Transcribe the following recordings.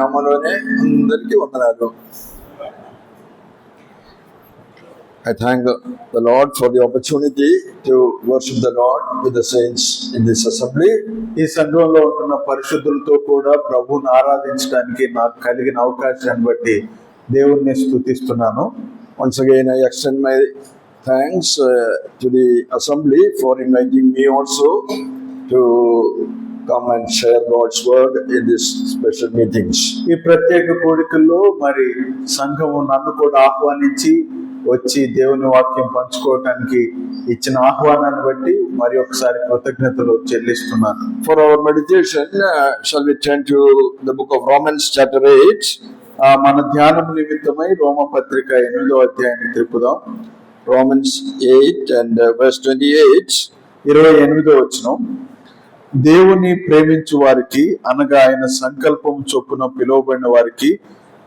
నామములోనే అందరికీ వందనాలు. I thank the Lord for the opportunity to worship the Lord with the saints in this assembly. ఈ సంఘంలో ఉంటున్న పరిశుద్ధులతో కూడా ప్రభువుని ఆరాధించడానికి నాకు కలిగిన అవకాశాన్ని బట్టి దేవుణ్ణి స్తుతిస్తున్నాను. Once again, I extend my thanks to the assembly for inviting me also to come and share God's word in these special meetings. ఈ ప్రత్యేక కూడికల్లో మరి సంఘము నన్ను కూడా ఆహ్వానించి వచ్చి దేవుని వాక్యం పంచుకోవటానికి ఇచ్చిన ఆహ్వానాన్ని బట్టి మరి ఒకసారి కృతజ్ఞతలు చెల్లిస్తున్నాను. For our meditation, shall we turn to the book of Romans chapter 8? మన ధ్యానం నిమిత్తమై రోమపత్రిక 8వ అధ్యాయాన్ని తిప్పుదాం. Romans 8 and verse 28. 28వ వచనం. దేవుని ప్రేమించు వారికి అనగా ఆయన సంకల్పం చొప్పున పిలువబడిన వారికి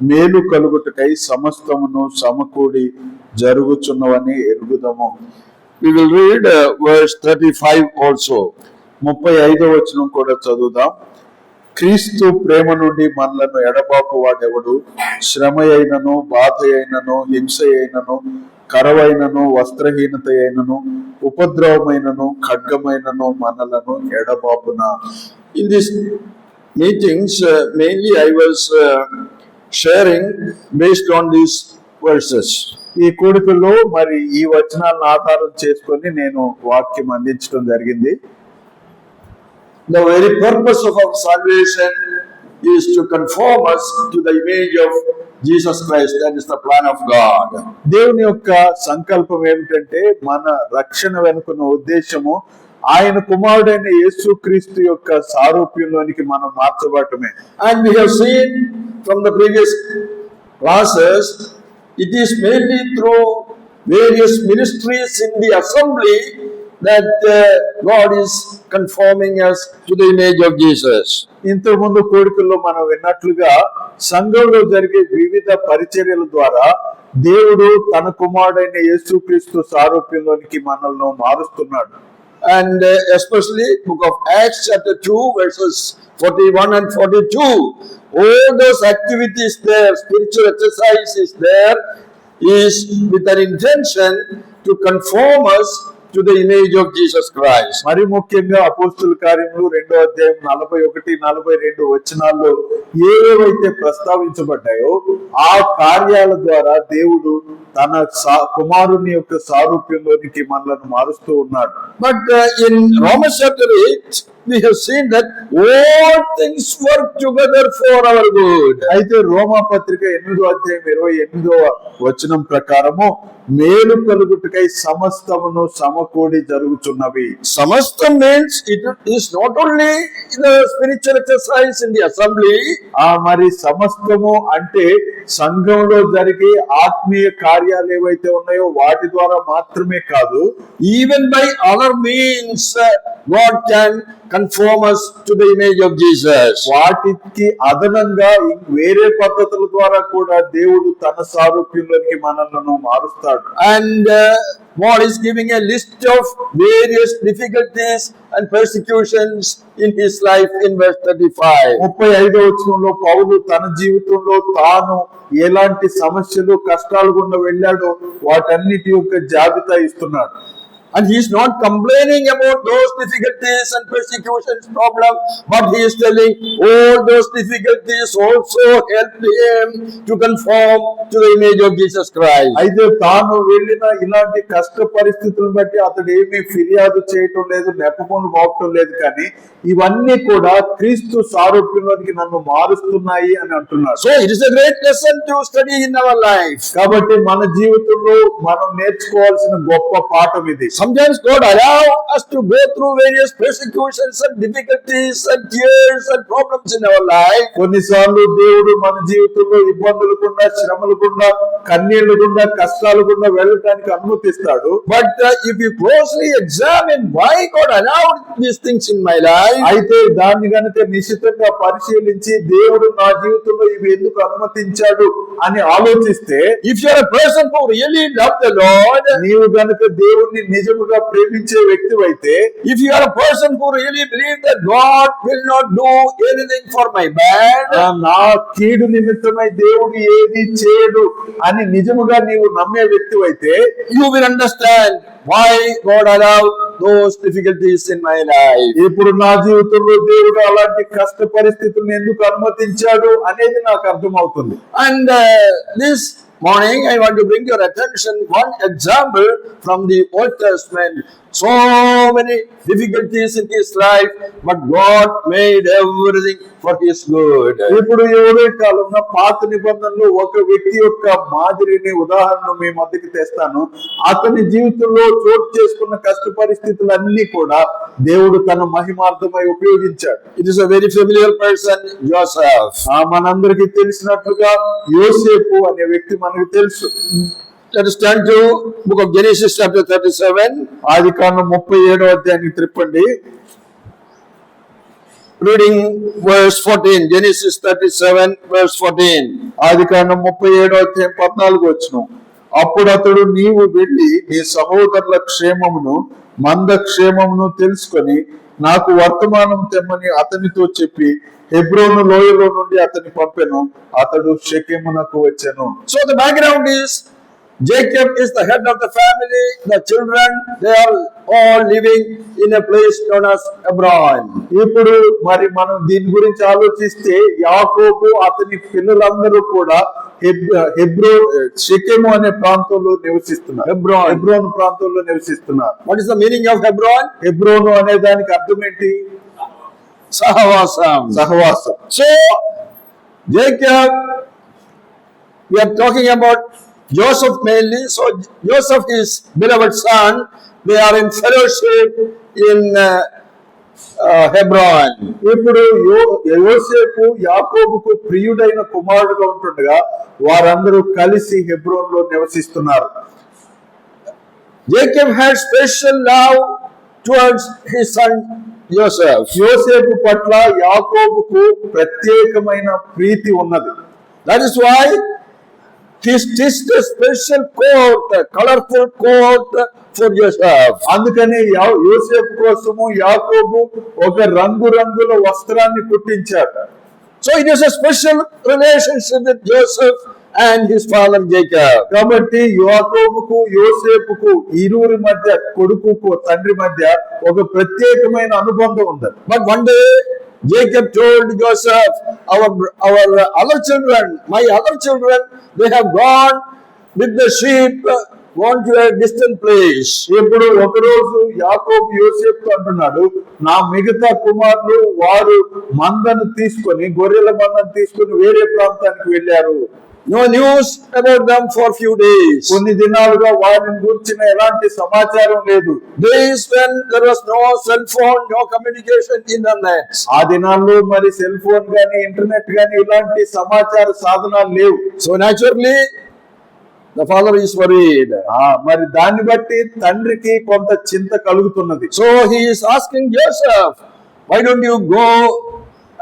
మేలు కలుగుటకై సమస్తమును సమకూడి జరుగుచున్నవని ఎరుగుదము. We will read verse 35 also. 35వ వచనం కూడా చదువుదాం. క్రీస్తు ప్రేమ నుండి మనలను ఎడబాపు వాడెవడు? శ్రమ అయినను, బాధ అయినను, హింస అయినను, కరవైనను, వస్త్రహీనత అయినను, ఉపద్రవమైనను, ఖడ్గమైనను మనలను ఎడబాపునా. In these meetings, mainly I was sharing based on these verses. ఈ కూడికలో మరి ఈ వచనాలను ఆధారం చేసుకొని నేను వాక్యం అందించడం జరిగింది. The very purpose of our salvation is to conform us to the image of Jesus Christ. That is the plan of God. దేవుని యొక్క సంకల్పం ఏమిటంటే మన రక్షణ వెనుకున్న ఉద్దేశము ఆయన కుమారుడైన యేసుక్రీస్తు యొక్క సారూప్యంలోనికి మనం మార్చబడటమే. And we have seen from the previous classes, it is mainly through various ministries in the assembly that God is conforming us to the image of Jesus. ఇంతకు ముందు కోడికల్లో మనం విన్నట్లుగా సంఘంలో జరిగే వివిధ పరిచర్యల ద్వారా దేవుడు తన కుమారుడైన యేసుక్రీస్తు సారూప్యంలోనికి మనల్ని మారుస్తున్నాడు. And especially book of Acts chapter 2 verses 41 and 42, all those activities there, spiritual exercise is there, is with an intention to conform us to the image of Jesus Christ. మరి ముఖ్యంగా అపోస్తుల కార్యములు 2వ అధ్యాయం 41, 42 వచనాల్లో ఏవైతే ప్రస్తావించబడ్డాయో ఆ కార్యాల ద్వారా దేవుడు తన కుమారుని యొక్క సారూప్యంలోనికి మనలను మారుస్తూ ఉన్నాడు. But in Romans chapter 8, we have seen that all things work together for our good. అయితే రోమా పత్రిక 8వ అధ్యాయం 28వ వచనం ప్రకారము మేలు కలుగుటకై సమస్తమును సమకూడి జరుగుచున్నవి. Samastam means it is not only the spiritual exercise in the assembly. మరి సమస్తము అంటే సంఘంలో జరిగే ఆత్మీయ కార్యాలు ఏవైతే ఉన్నాయో వాటి ద్వారా మాత్రమే కాదు, Even by other means, God can conform us to the image of Jesus. వాటికి అదనంగా వేరే పద్ధతుల ద్వారా కూడా దేవుడు తన సారూప్యంలోకి మనలను మారుస్తాడు. And God is giving a list of various difficulties and persecutions in his life in verse 35. 35వ వచనంలో పౌలు తన జీవితంలో తాను ఎలాంటి సమస్యలు కష్టాలు గుండా వెళ్ళాడో వాటన్నిటి యొక్క జాబితా ఇస్తున్నాడు. And he is not complaining about those difficulties and persecutions problem, but he is telling all those difficulties also helped him to conform to the image of Jesus Christ. అయితే తాను వెళ్ళిన ఇలాంటి కష్ట పరిస్థితులను బట్టి అతడు ఏమీ ఫిర్యాదు చేయటం లేదు, నెపములు మోపటం లేదు, కానీ ఇవన్నీ కూడా క్రీస్తు సారూప్యంలోనికి నన్ను మారుస్తున్నాయి అని అంటున్నాడు. So it is a great lesson to study in our life. కాబట్టి మన జీవితంలో మనం నేర్చుకోవాల్సిన గొప్ప పాఠం ఇది. Sometimes God allows us to go through various persecutions and difficulties and tears and problems in our life. కొన్నిసార్లు దేవుడు మన జీవితంలో ఇబ్బందులు గుండా, శ్రమలు గుండా, కన్నీళ్లు గుండా, కష్టాలు గుండా వెళ్ళటానికి అనుమతిస్తాడు. But if you closely examine why God allowed these things in my life, అయితే దాన్ని గనుక నిశ్చితంగా పరిశీలించి దేవుడు నా జీవితంలో ఇవి ఎందుకు అనుమతించాడు అని ఆలోచిస్తే, if you are a person who really love the Lord, నీవు గనుక దేవుణ్ణి నిజ నిజముగా ప్రేమించే వ్యక్తి అయితే, if you are a person who really believes that God will not do anything for my bad, నా కీడు నిమిత్తమై దేవుడు ఏది చేయడు అని నిజముగా నీవు నమ్మే వ్యక్తి అయితే, you will understand why God allowed those difficulties in my life. ఇప్పుడు నా జీవితంలో దేవుడు అలాంటి కష్ట పరిస్థితులను ఎందుకు అనుమతించాడు అనేది నాకు అర్థమవుతుంది. And this morning I want to bring your attention one example from the Old Testament. So many difficulties in his life, but God made everything for his good. ఇప్పుడు ఎవరే కాలంలో పాత నిబంధనలో ఒక వ్యక్తి యొక్క మాదిరిని ఉదాహరణ మీ మధ్యకి తెస్తాను. అతని జీవితంలో చోటు చేసుకున్న కష్ట పరిస్థితులన్నీ కూడా దేవుడు తన మహిమార్థమై ఉపయోగించాడు. It is a very familiar person, Joseph. మనందరికీ తెలిసినట్లుగా యోసేపు అనే వ్యక్తి మనకు తెలుసు. Let us turn to book of Genesis chapter 37. ఆదికాండం 37వ అధ్యాయానికి తిప్పండి. Reading verse 14. Genesis 37 verse 14. ఆదికాండం 37వ అధ్యాయం 14 వచనం. అప్పుడు అతడు, నీవు వెళ్ళి నీ సహోదరుల క్షేమమును మంద క్షేమమును తెలుసుకొని నాకు వర్తమానం తెమ్మని అతనితో చెప్పి హెబ్రోను లోయలో నుండి అతని పంపెను. అతడు షెకెమునకు వచ్చెను. So the background is Jacob is the head of the family. The children, they are all living in a place known as Hebron. ఇప్పుడు మరి మనం దీని గురించి ఆలోచిస్తే యాకోబు అతని పిల్లలందరూ కూడా షెకెము అనే ప్రాంతంలో నివసిస్తున్నారు. హెబ్రోను ప్రాంతంలో నివసిస్తున్నారు. What is the meaning of Hebron? హెబ్రోను అనే దానికి అర్థం ఏంటి? Sahawasam. సహవాసం. So Jacob, we are talking about Joseph mainly. So Joseph is beloved son. They are in fellowship in Hebron. ఇప్పుడు యోసేపు యాకోబుకు ప్రియుడైన కుమారుడుగా ఉంటుండగా వారందరూ కలిసి హెబ్రోన్ లో నివసిస్తున్నారు. Jacob had special love towards his son Joseph. యోసేపు పట్ల యాకోబుకు ప్రత్యేకమైన ప్రీతి ఉన్నది. That is why he stitched a special coat, a colorful coat for Joseph. అందుకని యోసేపు కోసము యాకోబు ఒక రంగురంగుల వస్త్రాన్ని కుట్టించాడు. So it is a special relationship with Joseph and his father Jacob. కాబట్టి యాకోబుకు యోసేపుకు ఇరువురి మధ్య, కొడుకుకు తండ్రి మధ్య ఒక ప్రత్యేకమైన అనుబంధం ఉంది. But one day Jacob told Joseph, our other children, my other children, they have gone with the sheep, gone to a distant place. ఇప్పుడు ఒకరోజు యాకోబు యోసేపు అంటున్నాడు, నా మిగతా కుమారులు వారు మందను తీసుకొని, గొర్రెల మందను తీసుకొని వేరే ప్రాంతానికి వెళ్ళారు. No news about them for few days. కొన్ని దినాలుగా వారిని గురించిన ఎలాంటి సమాచారం లేదు. Days when there was no cell phone, no communication, internet. ఆ దినాల్లో మరి సెల్ ఫోన్ గాని ఇంటర్నెట్ గాని ఇలాంటి సమాచార సాధనాలు లేవు. So naturally the father is worried. మరి దాన్ని బట్టి తండ్రికి కొంత చింత కలుగుతున్నది. So he is asking Joseph, why don't you go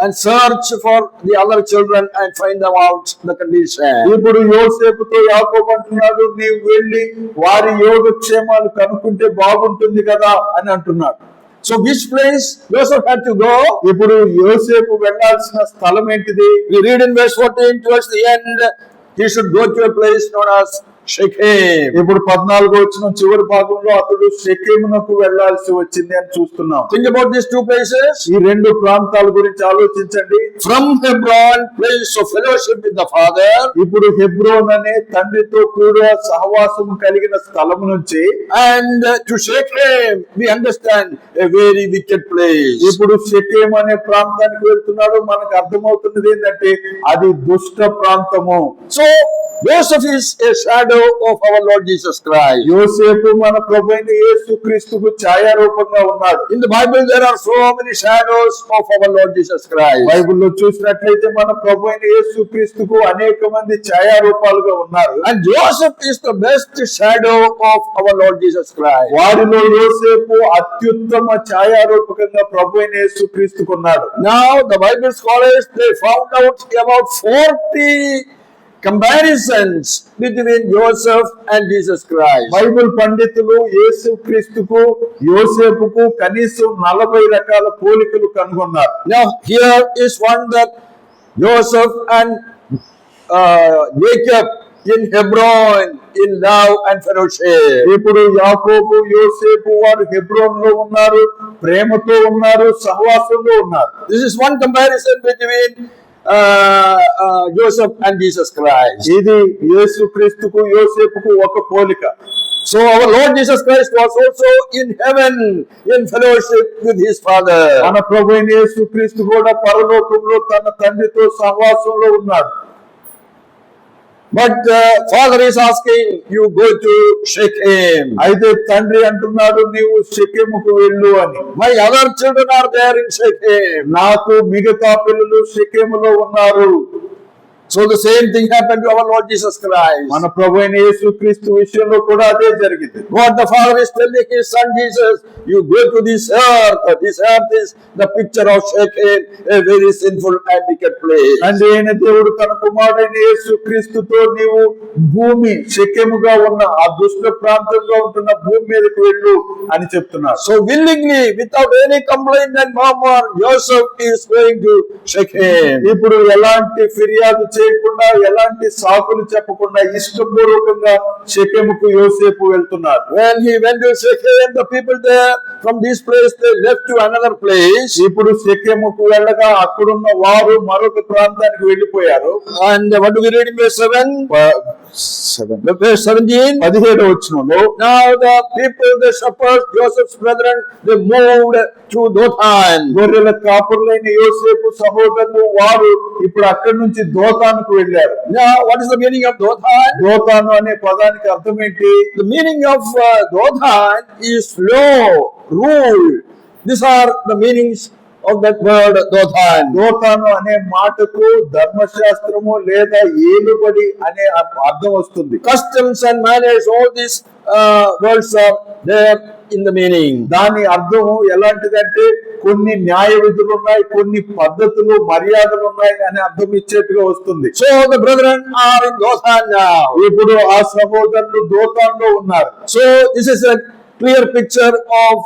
and search for the other children and find them out the condition. ఇప్పుడు యోసేపుతో యాకోబు అంటున్నాడు, నీవు వెళ్ళి వారి యోగక్షేమాలు కనుక్కుంటే బాగుంటుంది కదా అని అంటున్నాడు. So which place Joseph had to go? ఇప్పుడు యోసేపు వెళ్ళాల్సిన స్థలం ఏంటిది? We read in verse 14 towards the end, he should go to a place known as Shechem. ఇప్పుడు 14వ వచనం చివరి భాగంలో అతడు షెకెమునకు వెళ్లాల్సి వచ్చింది అని చూస్తున్నాం. Think about these two places. ఈ రెండు ప్రాంతాల గురించి ఆలోచించండి. From Hebron, place of fellowship with the father. ఇప్పుడు హెబ్రోన్ అనే తండ్రితో కూడా సహవాసం కలిగిన స్థలం నుంచి, and to Shechem, we understand a very wicked place. ఇప్పుడు షెకెం అనే ప్రాంతానికి వెళ్తున్నాడు. మనకు అర్థమవుతున్నది ఏంటంటే అది దుష్ట ప్రాంతము. So Joseph is a shadow of our Lord Jesus Christ. యోసేపు మన ప్రభువైన యేసుక్రీస్తుకు ఛాయారూపంగా ఉన్నాడు. In the Bible there are so many shadows of our Lord Jesus Christ. బైబిల్లో చూసినట్లయితే మన ప్రభువైన యేసుక్రీస్తుకు అనేక మంది ఛాయారూపాలుగా ఉన్నారు. And Joseph is the best shadow of our Lord Jesus Christ. వారిలో యోసేపు అత్యుత్తమ ఛాయారూపకంగా ప్రభువైన యేసుక్రీస్తుకు ఉన్నాడు. Now the Bible scholars, they found out about 40 comparisons between Joseph and Jesus Christ. Bible పండితులు యేసు క్రీస్తుకు యోసేపుకు కనీసం 40 రకాల పోలికలు కనుగొన్నారు. Now here is one that Joseph and Jacob in Hebron in love and fellowship. ఇప్పుడు యాకోబు యోసేపు వారు హెబ్రోన్ లో ఉన్నారు, ప్రేమతో ఉన్నారు, సహవాసంలో ఉన్నారు. This is one comparison between Joseph and Jesus Christ. ఇది యేసు క్రీస్తుకు యోసేపుకు ఒక పోలిక. So our Lord Jesus Christ was also in heaven in fellowship with his Father. మన ప్రభువైన యేసు క్రీస్తు కూడా పరలోకంలో తన తండ్రితో సహవాసంలో ఉన్నాడు. But Father is asking you go to Shechem. అయితే తండ్రి అంటున్నాడు నీవు షెకెముకు వెళ్ళు అని. My other children are there in Shechem. నాకు మిగతా పిల్లలు షెకెములో ఉన్నారు. So the same thing happened to our Lord Jesus Christ. మన ప్రభువైన యేసు క్రీస్తు విషయంలో కూడా అదే జరిగింది. What the Father is telling his Son Jesus, you go to this earth. This earth is the picture of Shechem, a very sinful and wicked place. తండ్రి అయిన దేవుడు తన కుమారుడైన యేసు క్రీస్తుతో నీవు భూమి షెకెముగా ఉన్న ఆ దుష్ట ప్రాంతంగా ఉంటున్న భూమి మీదకి వెళ్ళు అని చెప్తున్నాడు. So willingly, without any complaint and murmur, Joseph is going to Shechem. ఇప్పుడు ఎలాంటి ఫిర్యాదు చేయకుండా ఎలాంటి సాకులు చెప్పకుండా ఇష్టపూర్వకంగా షెకెముకు యోసేపు వెళ్తున్నాడు. When he went to Shechem, the people there from this place they left to another place. ఇప్పుడు షెకెముకు వెళ్ళగా అక్కడున్న వారు మరొక ప్రాంతానికి వెళ్ళిపోయారు. And what do we read in verse 7? Verse 17. 17వ వచనంలో Now the people, the shepherds, Joseph's brethren, they moved to Dothan. గొర్రెల కాపురులైన యోసేపు సహోదరులు వారు ఇప్పుడు అక్కడి నుంచి దోతానుకు వెళ్ళారు. Now what is the meaning of Dothan? దోతాను అనే పదానికి అర్థం ఏంటి? The meaning of Dothan is law, rule. These are the meanings of that word Dothan. దోతాను అనే మాటకు ధర్మశాస్త్రము లేదా ఏలుబడి అనే అర్థం వస్తుంది. Customs and manners, all these words are there in the meaning. దాని అర్థము ఎలాంటిదంటే కొన్ని న్యాయ విధులు ఉన్నాయి, కొన్ని పద్ధతులు మర్యాదలు ఉన్నాయి అని అర్థం ఇచ్చేట్టుగా వస్తుంది. So the brethren are in Dothan now. ఇప్పుడు ఆ సహోదరులు దోతాన్లో ఉన్నారు. So this is a clear picture of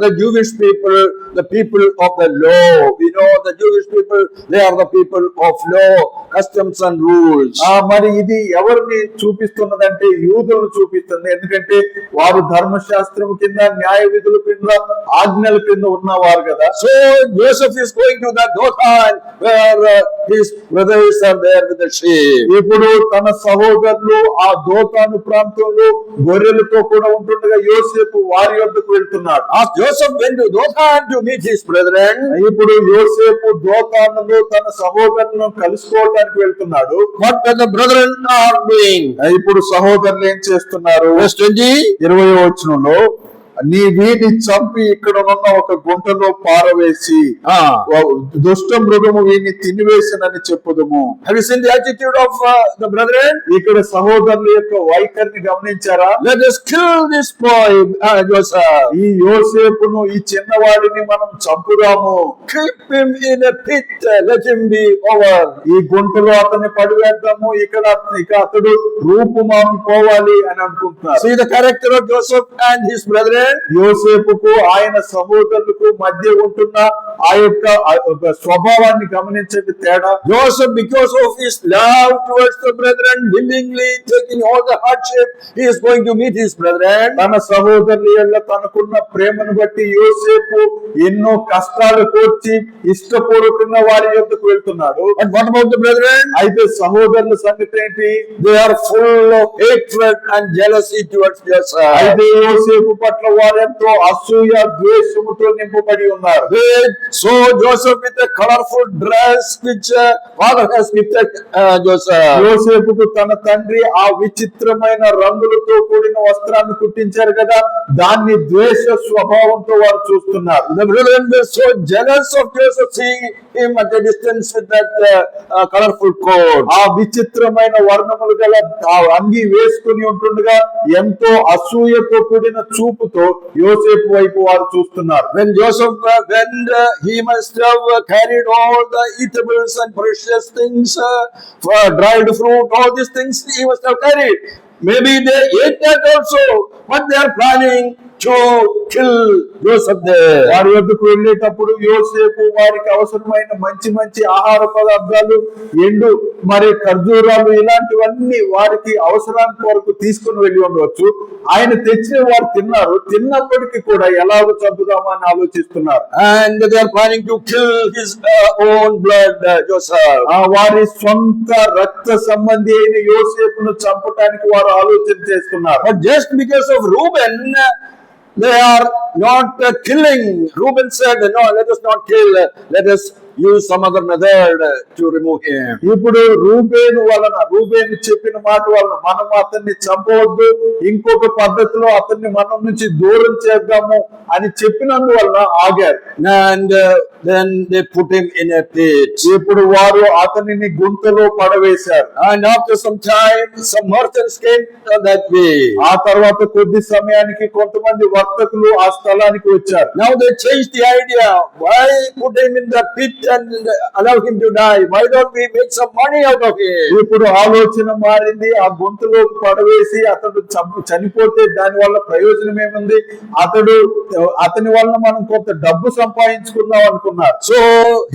the Jewish people, the people of the law. We know the Jewish people, they are the people of law, customs and rules. మరి ఇది ఎవరిని చూపిస్తున్నదంటే యూదులను చూపిస్తుంది. ఎందుకంటే వారు ధర్మశాస్త్రం కింద, న్యాయ విధుల కింద, ఆజ్ఞల కింద ఉన్నవారు కదా. So Joseph is going to the Dothan where his brothers are there with the sheep. ఇప్పుడు తన సహోదరులు ఆ దోతాను ప్రాంతంలో గొర్రెలతో కూడా ఉంటుండగా యోసేపు వారి వద్దకు వెళ్తున్నాడు. As Joseph went to Dothan to meet his brethren, ఇప్పుడు యోసేపు దోతానులో తన సహోదరులను కలుసుకోవడానికి వెళ్తున్నాడు. what the brethren are doing? ఇప్పుడు సహోదరులు ఏం చేస్తున్నారు? Verse 20. 20వ వచనంలో నీ వీడిని చంపి ఇక్కడ ఉన్న ఒక గుంటలో పారవేసి దుష్ట మృగము వీడిని తినివేసినని చెప్పుదుము. Have you seen the attitude of the brethren? ఇక్కడ సహోదరుల యొక్క వైఖరిని గమనించారా? Let us kill this boy, Joseph. ఈ యోసేపును, ఈ చిన్నవాడిని మనం చంపుదాము. Keep him in a pit, let him be over. ఈ గుంటలో అతన్ని పడివేద్దాము, ఇక అతడు రూపుమామి పోవాలి అని అనుకుంటున్నారు. See the character of Joseph and his brethren. యోసేపుకు ఆయన సహోదరులకు మధ్య ఉంటున్న ఆ యొక్క స్వభావాన్ని గమనించండి తేడా. Joseph, because of his love towards the brethren, willingly taking all the hardship, he is going to meet his brethren. తన సహోదరుల యొక్క తనకున్న ప్రేమను బట్టి యోసేపు ఎన్నో కష్టాలు కోర్చి ఇష్టపూర్వకంగా వారి యొద్దకు వెళ్తున్నాడు. And what about the brethren? అయితే సహోదరుల సంగతి ఏంటి? They are full of hatred and jealousy towards Joseph. అయితే యోసేపు పట్ల వారెంతో అసూయ, ద్వేషముతో నింపబడి ఉన్నారు. They saw Joseph with a colorful dress which father has gifted Joseph. యోసేపుకు తన తండ్రి ఆ విచిత్రమైన రంగులతో కూడిన వస్త్రాన్ని కుట్టించారు కదా, దాన్ని ద్వేష స్వభావంతో వారు చూస్తున్నారు. The brethren were so jealous of Joseph, seeing him at a distance with that colorful coat. ఆ విచిత్రమైన వర్ణములు గల ఆ అంగి వేసుకుని ఉంటుండగా ఎంతో అసూయతో కూడిన చూపుతో యోసేపు వైపు వారు చూస్తున్నారు. When Joseph went, he must have carried all the eatables and precious things, for dried fruit, all these things he must have carried. Maybe they ate that also, but they are planning to kill Joseph there. వారి వద్దకు వెళ్ళేటప్పుడు యోసేపు వారికి అవసరమైన మంచి మంచి ఆహార పదార్థాలు, ఎండు మరి ఖర్జూరాలు, ఇలాంటివన్నీ వారికి అవసరానికి వరకు తీసుకుని వెళ్ళి ఉండవచ్చు. ఆయన తెచ్చిన వారు తిన్నారు. తిన్నప్పటికీ కూడా ఎలాగో చంపుదామా అని ఆలోచిస్తున్నారు. And they are planning to kill his own blood, Joseph. వారి సొంత రక్త సంబంధి అయిన యోసేపును చంపటానికి వారు ఆలోచన చేస్తున్నారు. But just because of Reuben, they are not killing. Reuben said, no, let us not kill. Let us use some other method to remove him. ఇప్పుడు రూబేను చెప్పిన మాట వలన మనం అతన్ని చంపవద్దు, ఇంకొక పద్ధతిలో అతన్ని మనం నుంచి దూరం చేద్దాము అని చెప్పినందువలన ఆగారు. And then they put him in a pit. ఇప్పుడు వారు అతనిని గుంతలో పడవేశారు. And after some time, some merchants came that way. ఆ తర్వాత కొద్ది సమయానికి కొంతమంది వర్తకులు ఆ స్థలానికి వచ్చారు. Now they changed the idea. Why put him in the pit and allow him to die? Why don't we make some money out of him? ఇప్పుడు ఆలోచన మారింది. ఆ గుంతలో పడవేసి అతడు చనిపోతే దాని వల్ల ప్రయోజనం ఏముంది? అతని వలన మనం కొంత డబ్బు సంపాదించుకుందాం అనుకున్నారు. So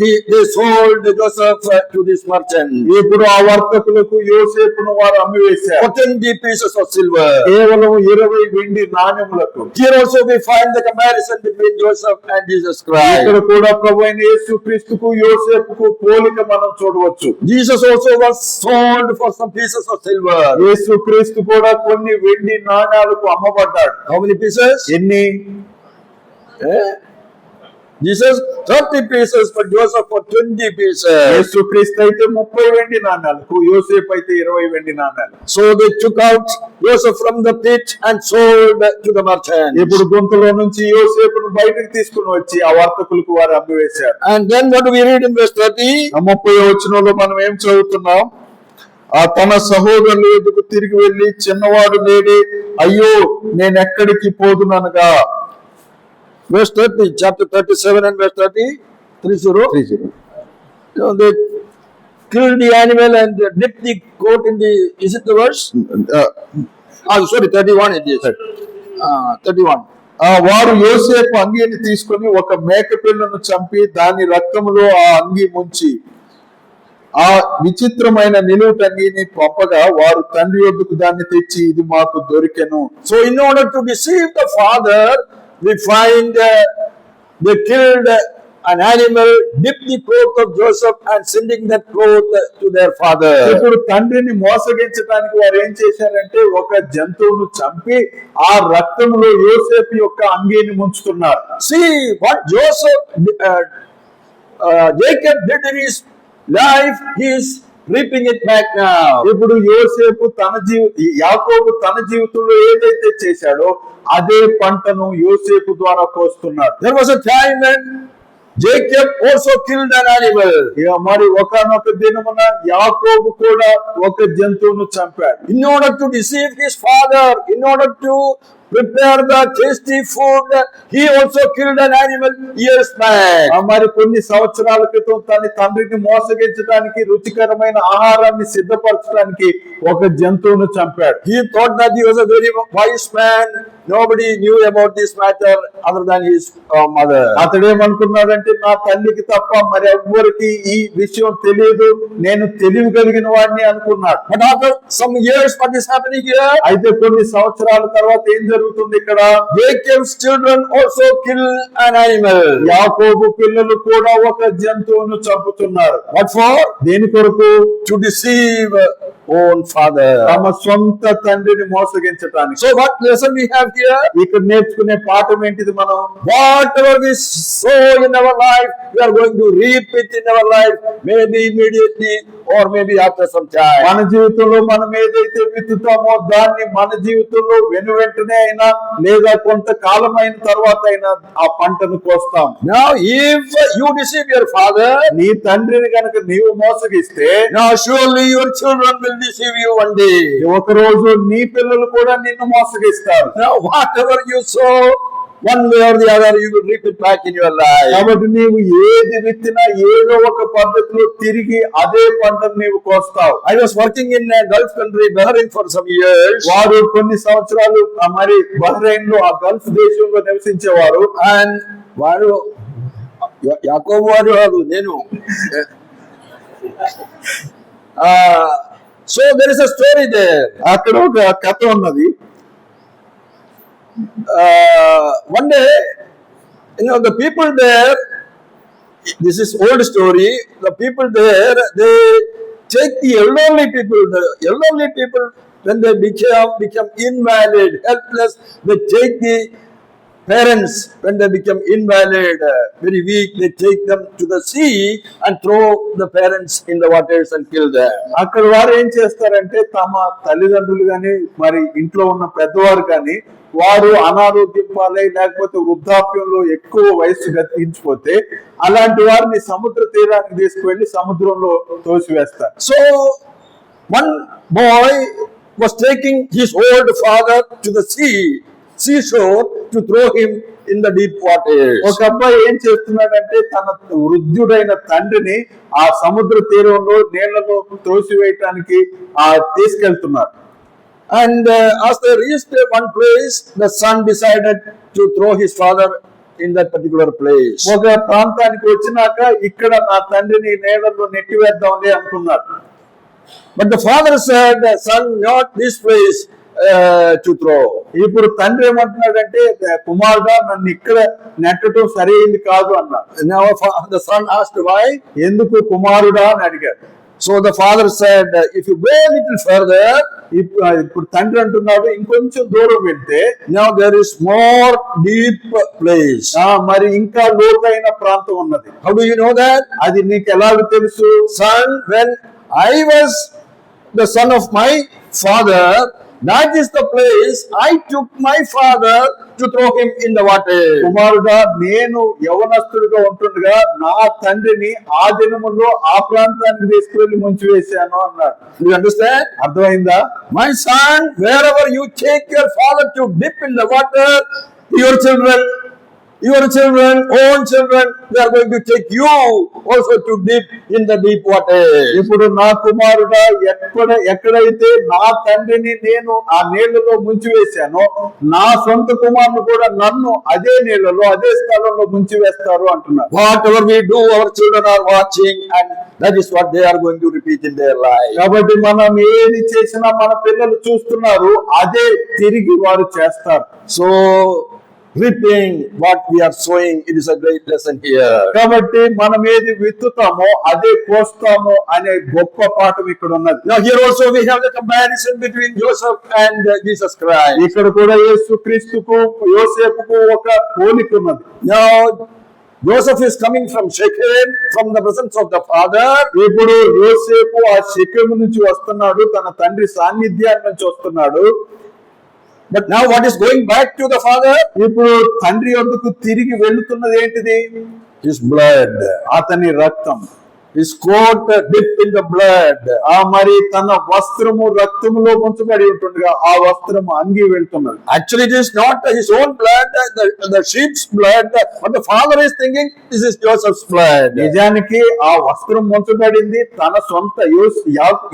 they sold Joseph to this merchant. ఇప్పుడు ఆ వర్తకులకు యోసేపును వారు అమ్మివేశారు. For 20 pieces of silver. కేవలం 20 వెండి నాణెములకు. Here also we find the comparison between Joseph and Jesus Christ. ఇక్కడ కూడా ప్రభువైన యేసుక్రీస్తుకు యోసేపుకు పోలిక మనం చూడవచ్చు. Jesus also was sold for some pieces of silver. యేసుక్రీస్తు కూడా కొన్ని వెండి నాణాలకు అమ్మబడ్డాడు. How many pieces? ఎన్ని? Jesus 30 pieces, but Joseph for 20 pieces. యేసుక్రీస్తు అయితే 30 వెండి నాణాలకు, యోసేపు అయితే 20 వెండి నాణాలు. So they took out Joseph from the pit and sold to the merchant. ఇప్పుడు గుంతలో నుంచి యోసేపును బయటకు తీసుకుని వచ్చి ఆ వర్తకులకు వారు అమ్మివేశారు. And then what do we read in verse 30? 30వ వచనంలో మనం ఏం చదువుతున్నాం? ఆ తన సహోదరుల ఎదుగు తిరిగి వెళ్లి, చిన్నవాడు లేడే, అయ్యో నేనెక్కడికి పోదుననగా. Verse 30, chapter 37 and verse 30. 30. So they killed the animal and dipped the coat in the, is it the verse? Sorry, 31 it is. 31. వారు యోసేపు అంగీని తీసుకుని ఒక మేక పిల్లను చంపి దాని రక్తములో ఆ అంగీ ముంచి ఆ విచిత్రమైన నిలువుటంగిని పంపగా వారు తండ్రి వద్దకు దాన్ని తెచ్చి, ఇది మాకు దొరికెను. So in order to deceive the father, we find they killed an animal, dipped the cloth of Joseph and sending that cloth to their father. ఇప్పుడు తండ్రిని మోసగించడానికి వారు ఏం చేశారంటే ఒక జంతువును చంపి ఆ రక్తంలో యోసేపు యొక్క అంగీని ముంచుతున్నారు. See what Jacob did in his life, he is reaping it back now. ఇప్పుడు యోసేపు యాకోబు తన జీవితంలో ఏదైతే చేశాడో అదే పంటను యోసేపు ద్వారా కోస్తున్నాడు. There was a time when Jacob also killed an animal. మరి ఒకానొక దినమున యాకోబు కూడా ఒక జంతువును చంపాడు. In order to deceive his father, in order to prepare the tasty food, he also killed an animal years back. మరి కొన్ని సంవత్సరాల క్రితం తన తండ్రిని మోసగించడానికి, రుచికరమైన ఆహారాన్ని సిద్ధపరచడానికి ఒక జంతువును చంపాడు. He thought that he was a very wise man. Nobody knew about this matter other than his mother. అతడేమనుకున్నాడంటే, నా తల్లికి తప్ప మరి ఎవ్వరికి ఈ విషయం తెలియదు, నేను తెలివి కలిగిన వాడిని అనుకున్నాడు. But after some years, what is happening here? అయితే కొన్ని సంవత్సరాల తర్వాత ఏం జరుగుతుంది ఇక్కడ? Jacob's children also kill an animal. యాకోబు పిల్లలు కూడా ఒక జంతువును చంపుతున్నారు. What for? దేని కొరకు? To deceive own father. తమ సొంత తండ్రిని మోసగించడానికి. So what lesson we have here? ఇక్కడ నేర్చుకునే పాఠం ఏంటిది? మనం whatever we sow in our life, we are going to reap it in our life, maybe immediately or maybe after some time. మన జీవితంలో మనం ఏదైతే విత్తుతామో దాన్ని మన జీవితంలో వెంటనే అయినా లేదా కొంతకాలం అయిన తర్వాత అయినా ఆ పంటను కోస్తాం. Now if you deceive your father, నీ తండ్రిని కనుక నీవు మోసగిస్తే, now surely your children will will deceive you one day. ఒక రోజు నీ పిల్లలు కూడా నిన్ను మోసగిస్తారు. Now, whatever you sow, one way or the other, you will reap it back in your life. కాబట్టి నీవు ఏది విత్తినా ఏదో ఒక పద్ధతిలో తిరిగి అదే పంటను నీవు కోస్తావు. I was working in a Gulf country, Bahrain, for some years. వారు కొన్ని సంవత్సరాలు మరి బహ్రెయిన్ లో ఆ గల్ఫ్ దేశంలో నివసించేవారు. And వారు యాకోబు వారు కాదు, నేను. So there is a story there. అక్కడ ఒక కథ ఉన్నది. One day, the people there, this is old story, the people there, they take the elderly people, when they become invalid, helpless, they take the parents, when they become invalid, very weak, they take them to the sea and throw the parents in the waters and kill them. అక్కడ వారు ఏం చేస్తారంటే తమ తల్లిదండ్రులు గాని మరి ఇంట్లో ఉన్న పెద్దవారు కానీ వారు అనారోగ్యం పాలై లేకపోతే వృద్ధాప్యంలో ఎక్కువ వయసు గతించిపోతే అలాంటి వారిని సముద్ర తీరానికి తీసుకువెళ్లి సముద్రంలో తోసివేస్తారు. So one boy was taking his old father to the seashore to throw him in the deep water. ఒక అబ్బాయి ఏం చేస్తున్నాడంటే తన వృద్ధుడైన తండ్రిని ఆ సముద్ర తీరంలో నీళ్లలో తోసివేయటానికి తీసుకెళ్తున్నారు. And as they reached one place, the son decided to throw his father in that particular place. ఒక ప్రాంతానికి వచ్చినాక ఇక్కడ నా తండ్రిని నీళ్లలో నెట్టివేద్దాంలే అనుకున్నాడు. But the father said, son, not this place to throw. ఇప్పుడు తండ్రి ఏమంటున్నాడంటే కుమారుడా నన్ను ఇక్కడ నెట్టడం సరైంది కాదు అన్నాడు. Now the son asked why. ఎందుకు కుమారుడా అని అడిగాడు. So the father said, if you go a little further, ఇప్పుడు తండ్రి అంటున్నాడు ఇంకొంచెం దూరం వెళ్తే now there is more deep place. మరి ఇంకా లోతైన ప్రాంతం ఉన్నది. How do you know that? అది నీకు ఎలాగ తెలుసు? Son, when I was the son of my father, that is the place I took my father to throw him in the water. కుమారుడా నేను యవనస్తుడిగా ఉంటుండగా నా తండ్రిని ఆ దినములో ఆ ప్రాంతానికి తీసుకువెళ్లి ముంచివేశాను అన్నాడు. Do you understand? అర్థమైందా? My son, wherever you take your father to dip in the water, your children, own children, they are going to take you also to dip in the deep water. ఇప్పుడు నా కుమారుడా ఎక్కడైతే నా తండ్రిని నేను ఆ నీళ్లలో ముంచివేశానో నా సొంత కుమారులు కూడా నన్ను అదే నీళ్లలో అదే స్థలంలో ముంచివేస్తారు అంటున్నారు. Whatever we do, our children are watching, and that is what they are going to repeat in their life. కాబట్టి మనం ఏది చేసినా మన పిల్లలు చూస్తున్నారు, అదే తిరిగి వారు చేస్తారు. So reaping what we are sowing, it is a great lesson here. కాబట్టి మనం ఏది విత్తుతామో అదే కోస్తామో అనే గొప్ప పాఠం ఇక్కడ ఉన్నది. Now here also we have the comparison between Joseph and Jesus Christ. ఇక్కడ కూడా యేసుక్రీస్తుకు యోసేపుకు ఒక పోలిక ఉన్నది. Now Joseph is coming from Shechem, from the presence of the father. ఇప్పుడు యోసేపు ఆ షెకెము నుంచి వస్తున్నాడు, తన తండ్రి సాన్నిధ్యాన్ని నుంచి వస్తున్నాడు. But now what is going back to the father? ఇప్పుడు తండ్రి వద్దకు తిరిగి వెళుతున్నది ఏంటిది? His blood. అతని రక్తం. His coat dipped in the blood. మరి తన వస్త్రము రక్తములో ముంచబడి ఉంటుండగా ఆ వస్త్రము అంగి వెళ్తున్నది. Actually it is not his own blood, the sheep's blood, but the father is thinking this is Joseph's blood. నిజానికి ఆ వస్త్రం ముంచబడింది తన సొంత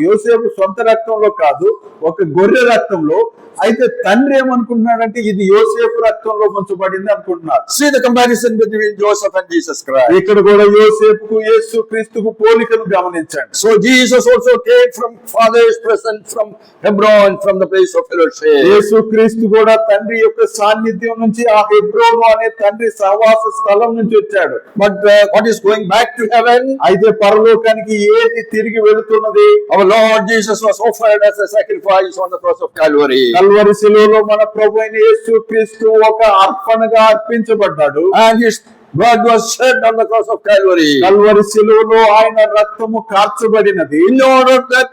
యోసేపు సొంత రక్తంలో కాదు, ఒక గొర్రె రక్తంలో. అయితే తండ్రి ఏమనుకుంటున్నాడంటే ఇది యోసేపు రక్తంలో ముంచబడింది అనుకుంటున్నాడు. See the comparison between Joseph and Jesus Christ. ఇక్కడ కూడా యోసేపుకు యేసుక్రీస్తుకు పోలికను గమనించండి. So Jesus also came from father's presence, from Hebron, from the place of fellowship. యేసుక్రీస్తు కూడా తండ్రి యొక్క సాన్నిధ్యం నుంచి ఆ హెబ్రోను అనే తండ్రి సహవాస స్థలం నుంచి వచ్చాడు. But what is going back to heaven? అయితే పరలోకానికి ఏది తిరిగి వెళుతున్నది? Our Lord Jesus was offered as a sacrifice on the cross of Calvary. Calvary శిలువలో మన ప్రభు అయిన యేసుక్రీస్తు ఒక అర్పణగా అర్పించబడ్డాడు. And his blood was shed on the cross of Calvary. Calvary శిలువలో ఆయన రక్తము కార్చబడినది. In order that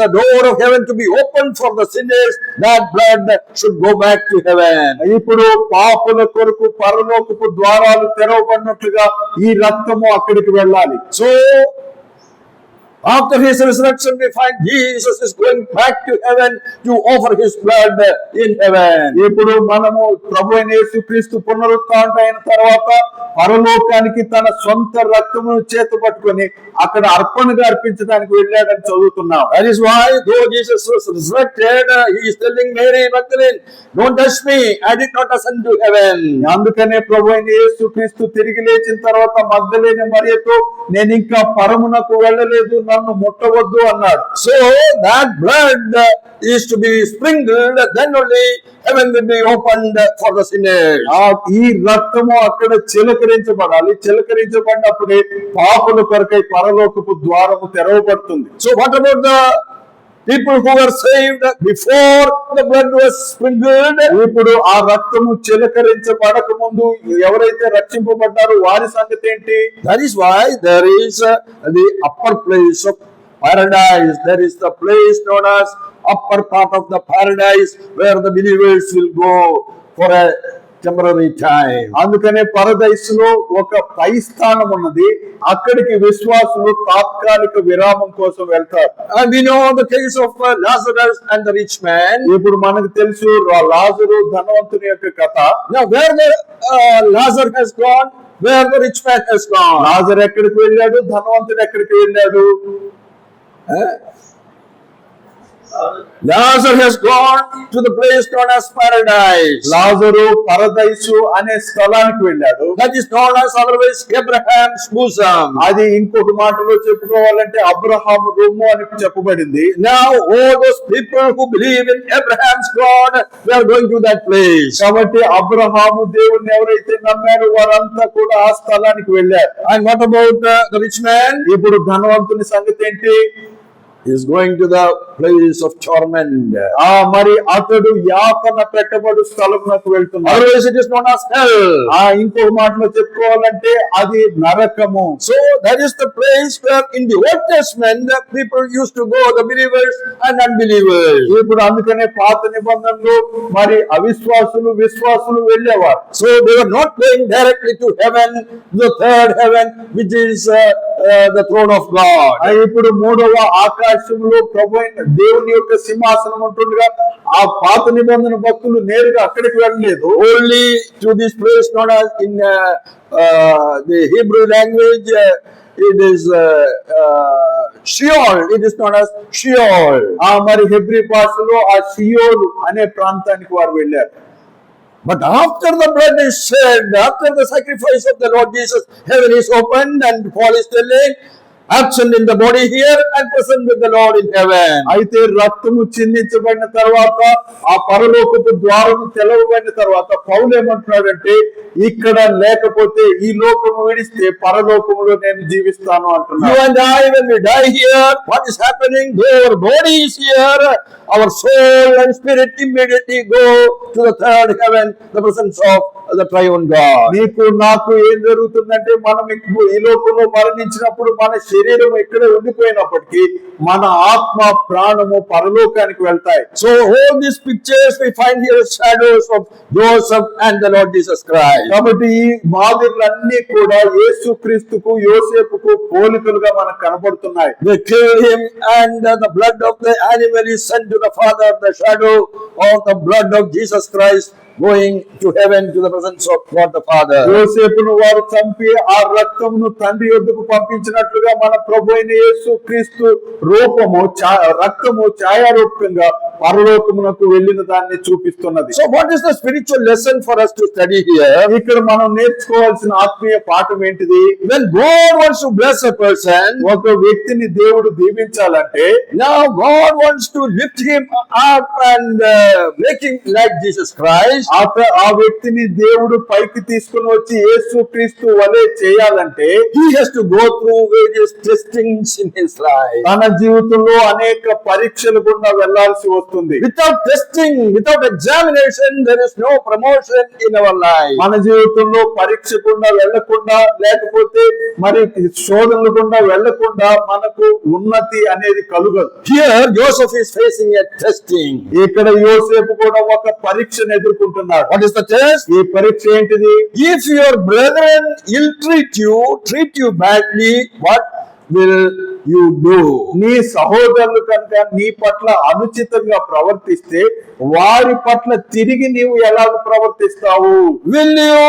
the door of heaven to be opened for the sinners, that blood should go back to heaven. ఇప్పుడు పాపుల కొరకు పరలోకపు ద్వారాలు తెరవబడినట్లుగా ఈ రక్తము అక్కడికి వెళ్ళాలి. So After his resurrection, we find Jesus is going back to heaven to offer his blood in heaven. ఇప్పుడు మనము ప్రభు అయిన యేసుక్రీస్తు పునరుత్థానం అయిన తర్వాత పరలోకానికి తన సొంత రక్తమును చేత పట్టుకొని అక్కడ అర్పణగా అర్పించడానికి వెళ్ళాడని చదువుతున్నాం. That is why though Jesus was resurrected, he is telling Mary Magdalene, don't touch me, I did not ascend to heaven. అందుకనే ప్రభు అయిన యేసుక్రీస్తు తిరిగి లేచిన తర్వాత మగ్దలేని మరియతో నేను ఇంకా పరమునకు వెళ్ళలేదు, నన్ను ముట్టవద్దు అన్నాడు. So that blood is to be sprinkled, then only heaven will be opened for the sinners. ఈ రక్తము అక్కడ చిలకరించబడాలి, చిలకరించబడినప్పుడే పాపుల కొరకై పరలోకపు ద్వారము తెరవబడుతుంది. So what about the people who were saved before the blood was sprinkled? ఇప్పుడు ఆ రక్తము చిలకరించబడక ముందు ఎవరైతే రక్షింపబడ్డారో వారి సంగతి ఏంటి? That is why there is the upper place of paradise. There is the place known as upper part of the paradise where the believers will go for a temporary time. అందుకనే పరదైసులో ఒక పై స్థానం ఉన్నది, అక్కడికి విశ్వాసులు తాత్కాలిక విరామం కోసం వెళ్తారు. And we know the case of Lazarus and the rich man. ఇప్పుడు మనకు తెలుసు లాజరు ధనవంతుని యొక్క కథ. Now where the Lazarus has gone, where the rich man has gone. లాజరు ఎక్కడికి వెళ్ళాడు, ధనవంతుడు ఎక్కడికి వెళ్ళాడు? Lazarus has gone to the place known as paradise. లాజరు పరదైసు అనే స్థలానికి వెళ్ళాడు. That is known as otherwise Abraham's bosom. అది ఇంకొక మాటలో చెప్పుకోవాలంటే అబ్రహాము రొమ్ము అని చెప్పబడింది. Now all those people who believe in Abraham's God, they are going to that place. కాబట్టి అబ్రహాము దేవుణ్ణి ఎవరైతే నమ్మారో వారంతా కూడా ఆ స్థలానికి వెళ్ళారు. And what about the rich man? ఇప్పుడు ధనవంతుని సంగతి ఏంటి? He is going to the place of torment. మరి అతడు యాతన పెట్టబడు స్థలమునకు వెళ్తున్నాడు. Otherwise it is known as hell. ఇంకో మాటలో చెప్పుకోవాలంటే అది నరకము. So that is the place where in the Old Testament the people used to go, the believers and unbelievers. ఇప్పుడు అందుకనే పాత నిబంధనలో మరి అవిశ్వాసులు విశ్వాసులు వెళ్ళేవారు. So they were not going directly to heaven, the third heaven, which is the throne of God. ఇప్పుడు మూడవ ఆకాశంలో ప్రభువైన దేవుని యొక్క సింహాసనం ఉంటుండగా ఆ పాత నిబంధన భక్తులు నేరుగా అక్కడికి వెళ్ళలేదు. Only to this place known as in the Hebrew language, it is Sheol. It is known as Sheol. మరి హెబ్రీ భాషలో ఆ షియోలు అనే ప్రాంతానికి వారు వెళ్ళారు. But after the blood is shed, after the sacrifice of the Lord Jesus, heaven is opened and Paul is telling, absent in the body here and present with the Lord in heaven. అయితే రక్తము చిందించబడిన తర్వాత ఆ పరలోకపు ద్వారము తెరవబడిన తర్వాత పౌలు ఏమంటున్నాడంటే ఇక్కడ లేకపోతే ఈ లోకము విడిస్తే పరలోకములో నేను జీవిస్తాను అంటున్నాడు. You and I, when we die here, what is happening? Our body is here, our soul and spirit immediately go to the third heaven, the presence of the triune God. నీకు నాకు ఏం జరుగుతుందంటే మనం ఈ లోకంలో మరణించినప్పుడు మన శరీరం ఇక్కడే ఉండిపోయినప్పటికీ మన ఆత్మ ప్రాణము పరలోకానికి వెళ్తాయి. So all these pictures we find here shadows of Joseph and the Lord Jesus Christ. కాబట్టి ఈ మాదిరులన్నీ కూడా యేసుక్రీస్తుకు యోసేపుకు పోలికలుగా మనకు కనబడుతున్నాయి. They killed him and the blood of the animal is sent to the Father, the shadow of the blood of Jesus Christ going to heaven to the presence of God the Father. యోసేపును వారు చంపి ఆ రక్తమును తండ్రి యొద్దకు పంపించినట్లుగా మన ప్రభు అయిన యేసుక్రీస్తు రూపము రక్తము ఛాయారూపకంగా పరలోకమునకు వెళ్ళిన దాన్ని చూపిస్తున్నది. So what is the spiritual lesson for us to study here? ఇక్కడ మనం నేర్చుకోవాల్సిన ఆత్మీయ పాఠం ఏంటిది? When God wants to bless a person, ఒక వ్యక్తిని దేవుడు దీవించాలంటే now God wants to lift him up and make him like Jesus Christ. ఆ వ్యక్తిని దేవుడు పైకి తీసుకుని వచ్చి యేసుక్రీస్తు వలె చేయాలంటే he has to go through various testings in his life. తన జీవితంలో అనేక పరీక్షలు గుండా వెళ్లాల్సి వస్తుంది. Without testing, without examination, there is no promotion in our life. మన జీవితంలో పరీక్ష గుండా వెళ్లకుండా లేకపోతే మరి శోధనలు గుండా వెళ్లకుండా మనకు ఉన్నతి అనేది కలుగదు. Here Joseph is facing a testing. ఇక్కడ యోసేపు కూడా ఒక పరీక్షను ఎదుర్కొంటున్నాడు. What is the test? ఈ పరీక్ష ఏంటిది? If your brethren ill treat you badly, what? will you do? నీ సహోదరులు కనుక నీ పట్ల అనుచితంగా ప్రవర్తిస్తే వారి పట్ల తిరిగి నీవు ఎలాగ ప్రవర్తిస్తావు? Will you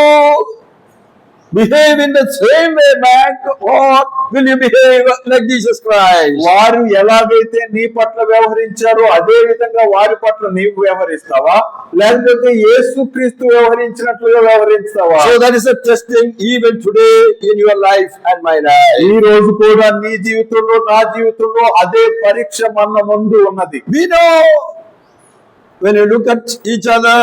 behave in the same way back, or will you behave like Jesus Christ? వారు ఎలాగైతే నీ పట్ల వ్యవహరించారో అదే విధంగా వారి పట్ల నీవు వ్యవహరిస్తావా, లేకపోతే యేసుక్రీస్తు వ్యవహరించినట్లుగా వ్యవహరిస్తావా? So that is a testing even today in your life and my life. ఈ రోజు కూడా నీ జీవితంలో నా జీవితంలో అదే పరీక్ష మన ముందు ఉన్నది. We know when you look at each other,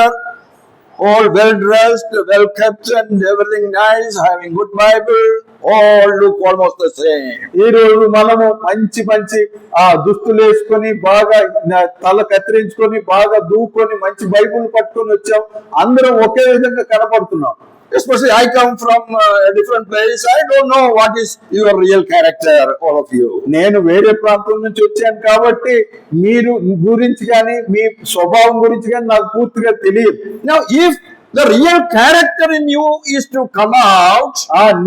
all well dressed, well kept, and everything nice, having good Bible, all look almost the same. ఈ రోజు మనము మంచి మంచి దుస్తులు వేసుకొని బాగా తల కత్తిరించుకొని బాగా దూకొని మంచి బైబుల్ పట్టుకొని వచ్చాం. అందరం ఒకే విధంగా కనపడుతున్నాం. Especially I come from a different place. I don't know what is your real character, all of you. నేను వేరే ప్రాంతం నుంచి వచ్చాను కాబట్టి మీరు గురించి కానీ మీ స్వభావం గురించి కానీ నాకు పూర్తిగా తెలియదు. Now, if the real character in you is to come out,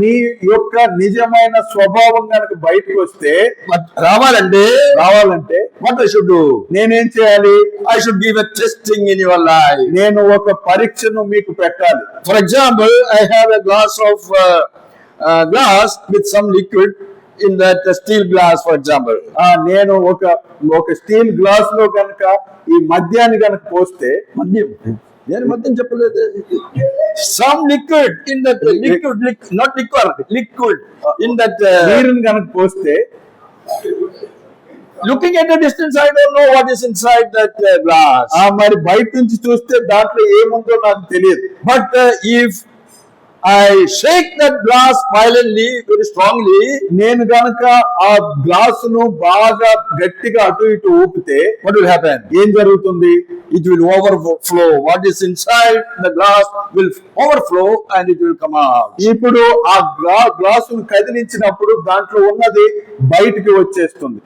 నీ యొక్క నిజమైన స్వభావం కనుక బయటకు వస్తే రావాలంటే what I should do? నేనేం చేయాలి? I should give a testing in your life. నేను ఒక పరీక్షను మీకు పెట్టాలి. For example, I have a glass of glass with some liquid in that steel glass, for example. నేను ఒక స్టీల్ గ్లాస్ లో కనుక ఈ మద్యాన్ని కనుక పోస్తే, మద్యం చెప్పలేదు, some liquid in that not liquid in that నీరుని కనుక పోస్తే, looking at the distance, I don't know what is inside that glass. మరి బయట నుంచి చూస్తే దాంట్లో ఏముందో నాకు తెలియదు. But if I shake that glass violently, very strongly, నేను గనక ఆ గ్లాసును బాగా గట్టిగా అటు ఇటు ఊపితే what will happen? ఏం జరుగుతుంది? It will overflow. What is inside the glass will overflow and it will come out. ఇప్పుడు ఆ గ్లాసును కదిలించినప్పుడు దాంట్లో ఉన్నది బయటికి వచ్చేస్తుంది.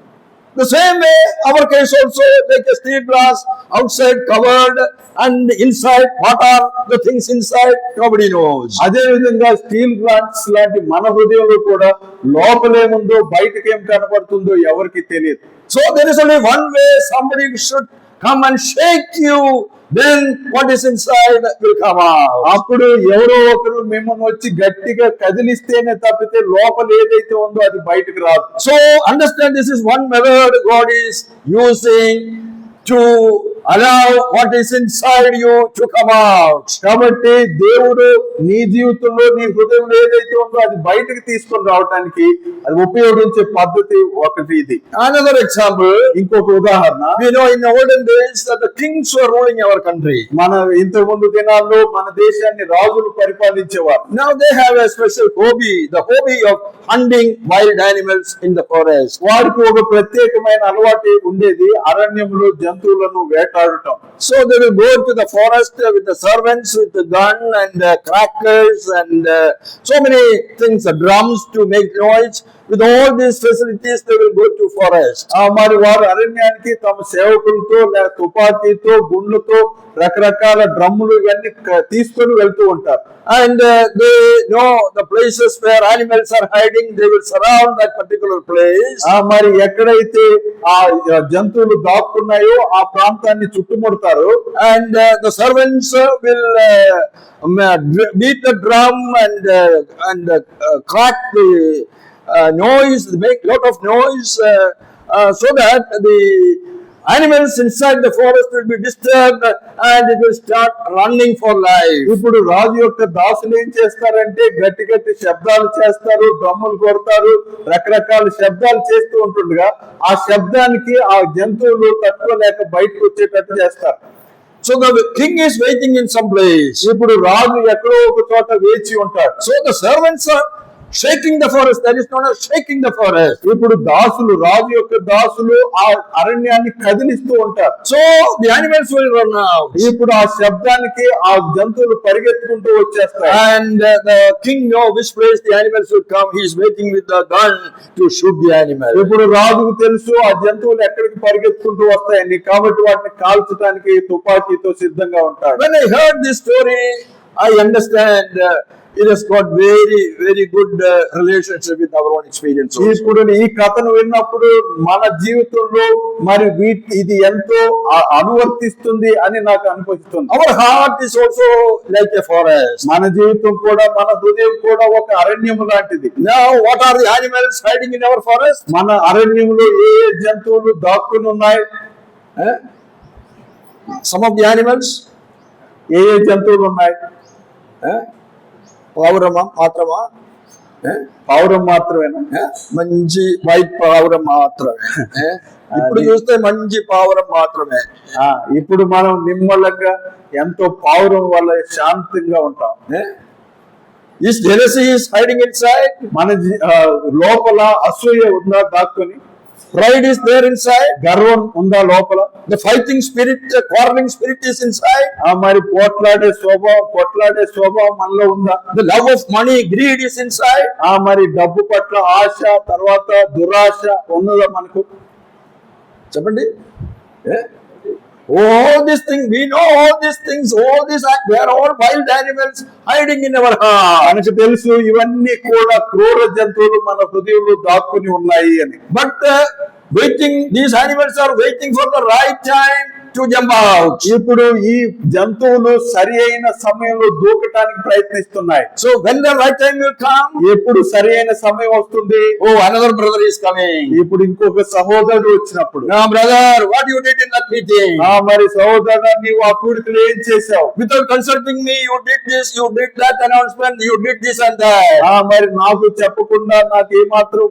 The same way, our case also, like a steel glass, outside covered and inside, what are the things inside? Nobody knows. అదే విధంగా steel glass లాంటి మన హృదయంలో కూడా లోపలేముందో బయటకి ఏం కనపడుతుందో ఎవరికి తెలియదు. So there is only one way somebody should come and shake you, then what is inside will come out. అప్పుడు ఎవరో ఒకరు మిమ్మల్ని వచ్చి గట్టిగా కదిలిస్తేనే తప్పితే లోపల ఏదైతే ఉందో అది బయటకు రాదు. So understand, this is one method God is using to allow what is inside you to come out. కాబట్టి దేవుడు నీ జీవితంలో నీ హృదయంలో ఏదైతే ఉందో అది బయటకు తీసుకొని రావడానికి అది ఉపయోగించే పద్ధతి ఒకటి ఇది. Another example, ఇంకొక ఉదాహరణ, we know in the olden days that the kings were ruling our country. మన ఇంతకు ముందు దినాల్లో మన దేశాన్ని రాజులు పరిపాలించేవారు. Now they have a special hobby, the hobby of hunting wild animals in the forest. వారికి ఒక ప్రత్యేకమైన అలవాటు ఉండేది, అరణ్యంలో జంతువులను వేటాడటం. So they will go to the forest with the servants with the gun and crackers and so many things, drums to make noise. With all these facilities, they will go to forest. మరి వారు అరణ్యానికి తమ సేవకులతో లేదా తుపాకీతో గుండ్లతో రకరకాల డ్రమ్ములు ఇవన్నీ తీసుకొని వెళ్తూ ఉంటారు. And they know the places where animals are hiding. They will surround that particular place. మరి ఎక్కడైతే ఆ జంతువులు దాక్కున్నాయో ఆ ప్రాంతాన్ని చుట్టుముడతారు. And the servants will beat the drum and crack the noise, make lot of noise, so that the animals inside the forest will be disturbed and it will start running for life. ఇప్పుడు రాజు యొక్క దాసులు ఏం చేస్తారంటే గట్టి గట్టి శబ్దాలు చేస్తారు, డ్రమ్ములు కొడతారు, రకరకాల శబ్దాలు చేస్తూ ఉంటుండగా ఆ శబ్దానికి ఆ జంతువులు తట్టుకోలేక బయటకు వచ్చేటట్టు చేస్తారు. So the king is waiting in some place. ఇప్పుడు రాజు ఎక్కడో ఒక చోట వేచి ఉంటాడు. So the servants are shaking the forest. That is not a shaking the forest. ఇప్పుడు దాసులు, రాజు యొక్క దాసులు ఆ అరణ్యాన్ని కదిలిస్తూ ఉంటారు. So the animals will run out. ఇప్పుడు ఆ శబ్దానికి ఆ జంతువులు పరిగెత్తుకుంటూ వచ్చేస్తాయి. And the king know which place the animals will come. He is waiting with the gun to shoot the animal. ఇప్పుడు రాజుకు తెలుసు ఆ జంతువులు ఎక్కడికి పరిగెత్తుకుంటూ వస్తాయని, కాబట్టి వాటిని కాల్చడానికి తుపాకీతో సిద్ధంగా ఉంటాడు. When I heard this story, I understand it has got very good relationship with our own experience also. ఇప్పుడు ఈ కథను విన్నప్పుడు మన జీవితంలో మరి ఇది ఎంతో అనువర్తిస్తుంది అని నాకు అనిపిస్తుంది. Our heart is also like a forest. మన జీవితం కూడా, మన హృదయం కూడా ఒక అరణ్యము లాంటిది. Now, what are the animals hiding in our forest? మన అరణ్యంలో ఏ జంతువులు దాక్కుని ఉన్నాయి? Eh? Some of the animals, ఏ జంతువులు ఉన్నాయి? పావురమా మాత్రమా? పావురం మాత్రమేనా? మంచి వైట్ పావురం మాత్రమే. ఇప్పుడు చూస్తే మంచి పావురం మాత్రమే. ఇప్పుడు మనం నిమ్మలంగా ఎంతో పావురం వల్ల శాంతంగా ఉంటాం. Is jealousy is hiding inside? మన లోపల అసూయ ఉందా దాక్కుని? Pride is there inside. గర్వం ఉందా లోపల? The fighting spirit, the quarreling spirit is inside. మరి కొట్లాడే స్వభావం మనలో ఉందా? The love of money, greed is inside. మరి డబ్బు పట్ల ఆశ, తర్వాత దురాశ ఉన్నదా మనకు? చెప్పండి. All these things, we know all these things, they are all wild animals hiding in our heart. మనకు తెలుసు ఇవన్నీ కూడా క్రూర జంతువులు మన హృదయంలో దాక్కుని ఉన్నాయి అని. But these animals are waiting for the right time to jump out. ఇప్పుడు ఈ జంతువులు సరి అయిన సమయంలో దూకటానికి ప్రయత్నిస్తున్నాయి. So when the right time will come, ఎప్పుడు సరి అయిన సమయం వస్తుంది? oh, another brother is coming. ఇప్పుడు ఇంకొక సహోదరుడు వచ్చినప్పుడు, now brother, what you did in that meeting? మరి సహోదరుడు, నీవు ఆ కూడికలో ఏం చేశావు? Without consulting me, you did this, you did that announcement, you did this and that. మరి నాకు చెప్పకుండా, నాకు ఏమాత్రం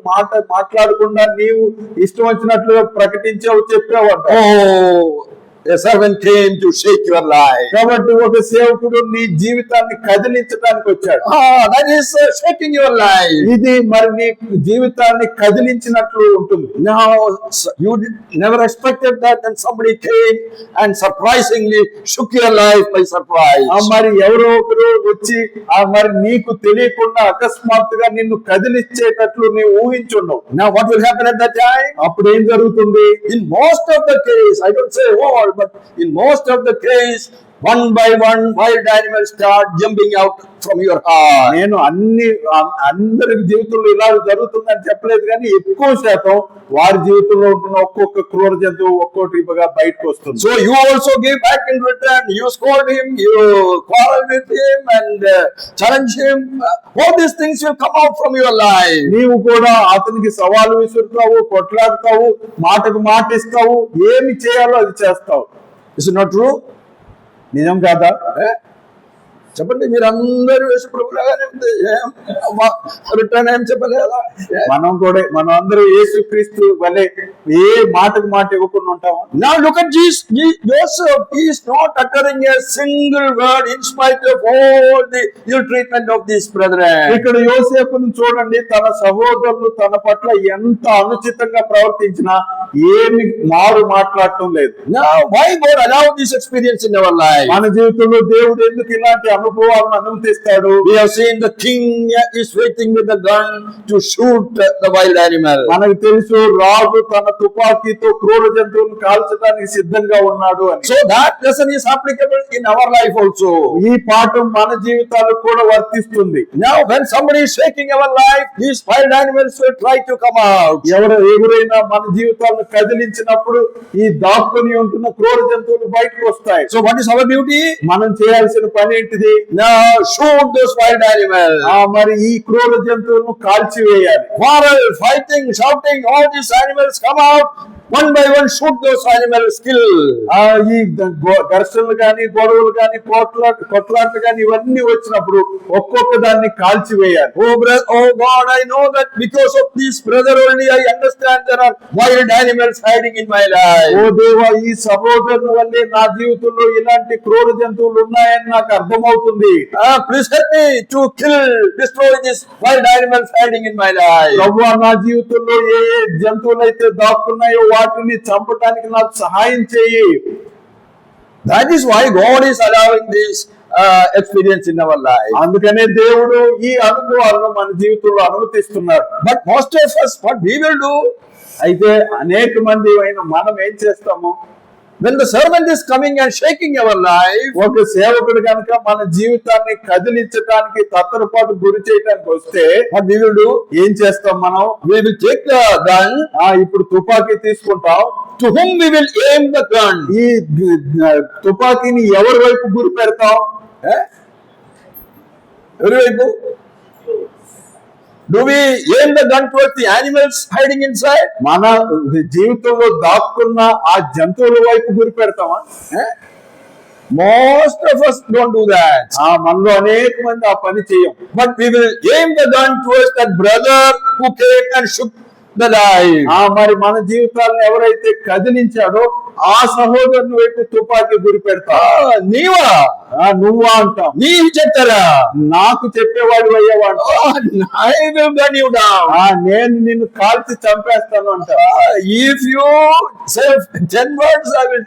మాట్లాడకుండా నీవు ఇష్టం వచ్చినట్లుగా ప్రకటించావు, చెప్పావంట. Oh, a servant came to shake your life. కాబట్టి ఒక సేవకుడు నీ జీవితాన్ని కదిలించడానికి వచ్చాడు. That is shaking your life. ఇది మరి నీ జీవితాన్ని కదిలించినట్లు ఉంటుంది. Now you never expected that, and somebody came and surprisingly shook your life by surprise. మరి ఎవరో ఒకరు వచ్చి మరి నీకు తెలియకుండా అకస్మాత్తుగా నిన్ను కదిలించేటట్లు నీవు ఊహించుండవు. Now what will happen at that time? అప్పుడు ఏం జరుగుతుంది? In most of the case, I don't say all, but in most of the case, one by one wild animals start jumping out from your heart. నేను అందరి జీవితంలో ఇలా జరుగుతుందని చెప్పలేదు, కానీ ఎక్కువ శాతం వారి జీవితంలో ఉంటున్న ఒక్కొక్క క్రూర జంతువు ఒక్కొక్కటిగా బయటకు వస్తుంది. So you also give back in return. You scold him, you quarrel with him, and challenge him. All these things will come out from your life. నీవు కూడా అతనికి సవాలు విసురుతావు, కొట్లాడతావు, మాటకు మాట ఇస్తావు, ఏమి చేయాలో అది చేస్తావు. Is it not true? నిజం కాదా? చెప్పండి. మీరు అందరూ యేసు ప్రభులాగానే రిటర్న్ ఏం చెప్పలేదా? మనం అందరూ యేసుక్రీస్తు వలె ఏ మాటకు మాట ఇవ్వకుండా ఉంటాము. Now look at Joseph. He is not uttering a single word in spite of all the ill treatment of these brethren. ఇక్కడ యోసేపును చూడండి, తన సహోదరులు తన పట్ల ఎంత అనుచితంగా ప్రవర్తించినా ఏమి మారు మాట్లాడటం లేదు. Now why God allow this experience in our life? మన జీవితంలో దేవుడు ఎందుకు ఇలాంటి అనుభవాలను అనుమతిస్తాడు? We have seen the king is waiting with the gun to shoot the wild animal. మనకు తెలుసు రాజు తన తుపాకీతో క్రూర జంతువులను కాల్చడానికి సిద్ధంగా ఉన్నాడు అని. So that lesson is applicable in our life also. ఈ పాఠం మన జీవితాలకు కూడా వర్తిస్తుంది. Now when somebody is shaking our life, these wild animals will try to come out. ఎవరైనా మన జీవితాలను కదిలించినప్పుడు ఈ దాక్కుని ఉంటున్న క్రూర జంతువులు బయటకు వస్తాయి. So what is our duty? మనం చేయాల్సిన పని ఏంటిది? Now shoot those wild animals. మరి ఈ క్రూర జంతువులను కాల్చివేయాలి. Quarrel, fighting, shouting, all these animals come out. One by one shoot those animals, kill. ఈ ఘర్షణలు గాని, గొడవలు గాని, కొట్లాట్లు గాని ఇవన్నీ వచ్చినప్పుడు ఒక్కొక్క దాన్ని కాల్చివేయాలి. Oh God, I know that because of this brother only I understand there are wild animals hiding in my life. ఓ దేవా, ఈ సహోదరుని వల్లే నా జీవితంలో ఇలాంటి క్రూర జంతువులు ఉన్నాయని నాకు అర్థమవుతుంది. Please help me to destroy these wild animals hiding in my life. ప్రభువా, నా జీవితంలో ఏ జంతువులు అయితే దాక్కున్నాయో వాటిని చంపడానికి నాకు సహాయం చేయి. That is why God is allowing this experience in our life. అందుకనే దేవుడు ఈ అనుభవాలను మన జీవితంలో అనుమతిస్తున్నాడు. But most of us, what we will do? అయితే అనేక మంది అయిన మనం ఏం చేస్తాము? when the servant is coming and shaking our life, ఒక సేవకుడు కనుక మన జీవితాన్ని కదిలించడానికి తత్తరపాటు గురి చేయడానికి వస్తే what we will do? ఏం చేస్తాం మనం? We will take the gun. ఇప్పుడు తుపాకీ తీసుకుంటాం. To whom we will aim the gun? ఈ తుపాకీని ఎవరి వైపు గురి పెడతాం? ఎవరి వైపు? Do we aim the gun towards the animals hiding inside? మన జీవితంలో దాక్కున్న ఆ జంతువుల వైపు గురి పెడతామా? Most of us don't do that. మనలో అనేక మంది ఆ పని చేయం. But we will aim the gun towards that brother who came and shook the life. మరి మన జీవితాలను ఎవరైతే కదిలించాడో ఆ సహోదరుని వైపు తుపాకీ గురి పెడతా. నీవా? నువ్వా అంటాం. నీ చెప్తారా? నాకు చెప్పేవాడు అయ్యేవాడు. I will gun you down. నేను నిన్ను కాల్చి చంపేస్తాను అంట. If you say 10 words, I will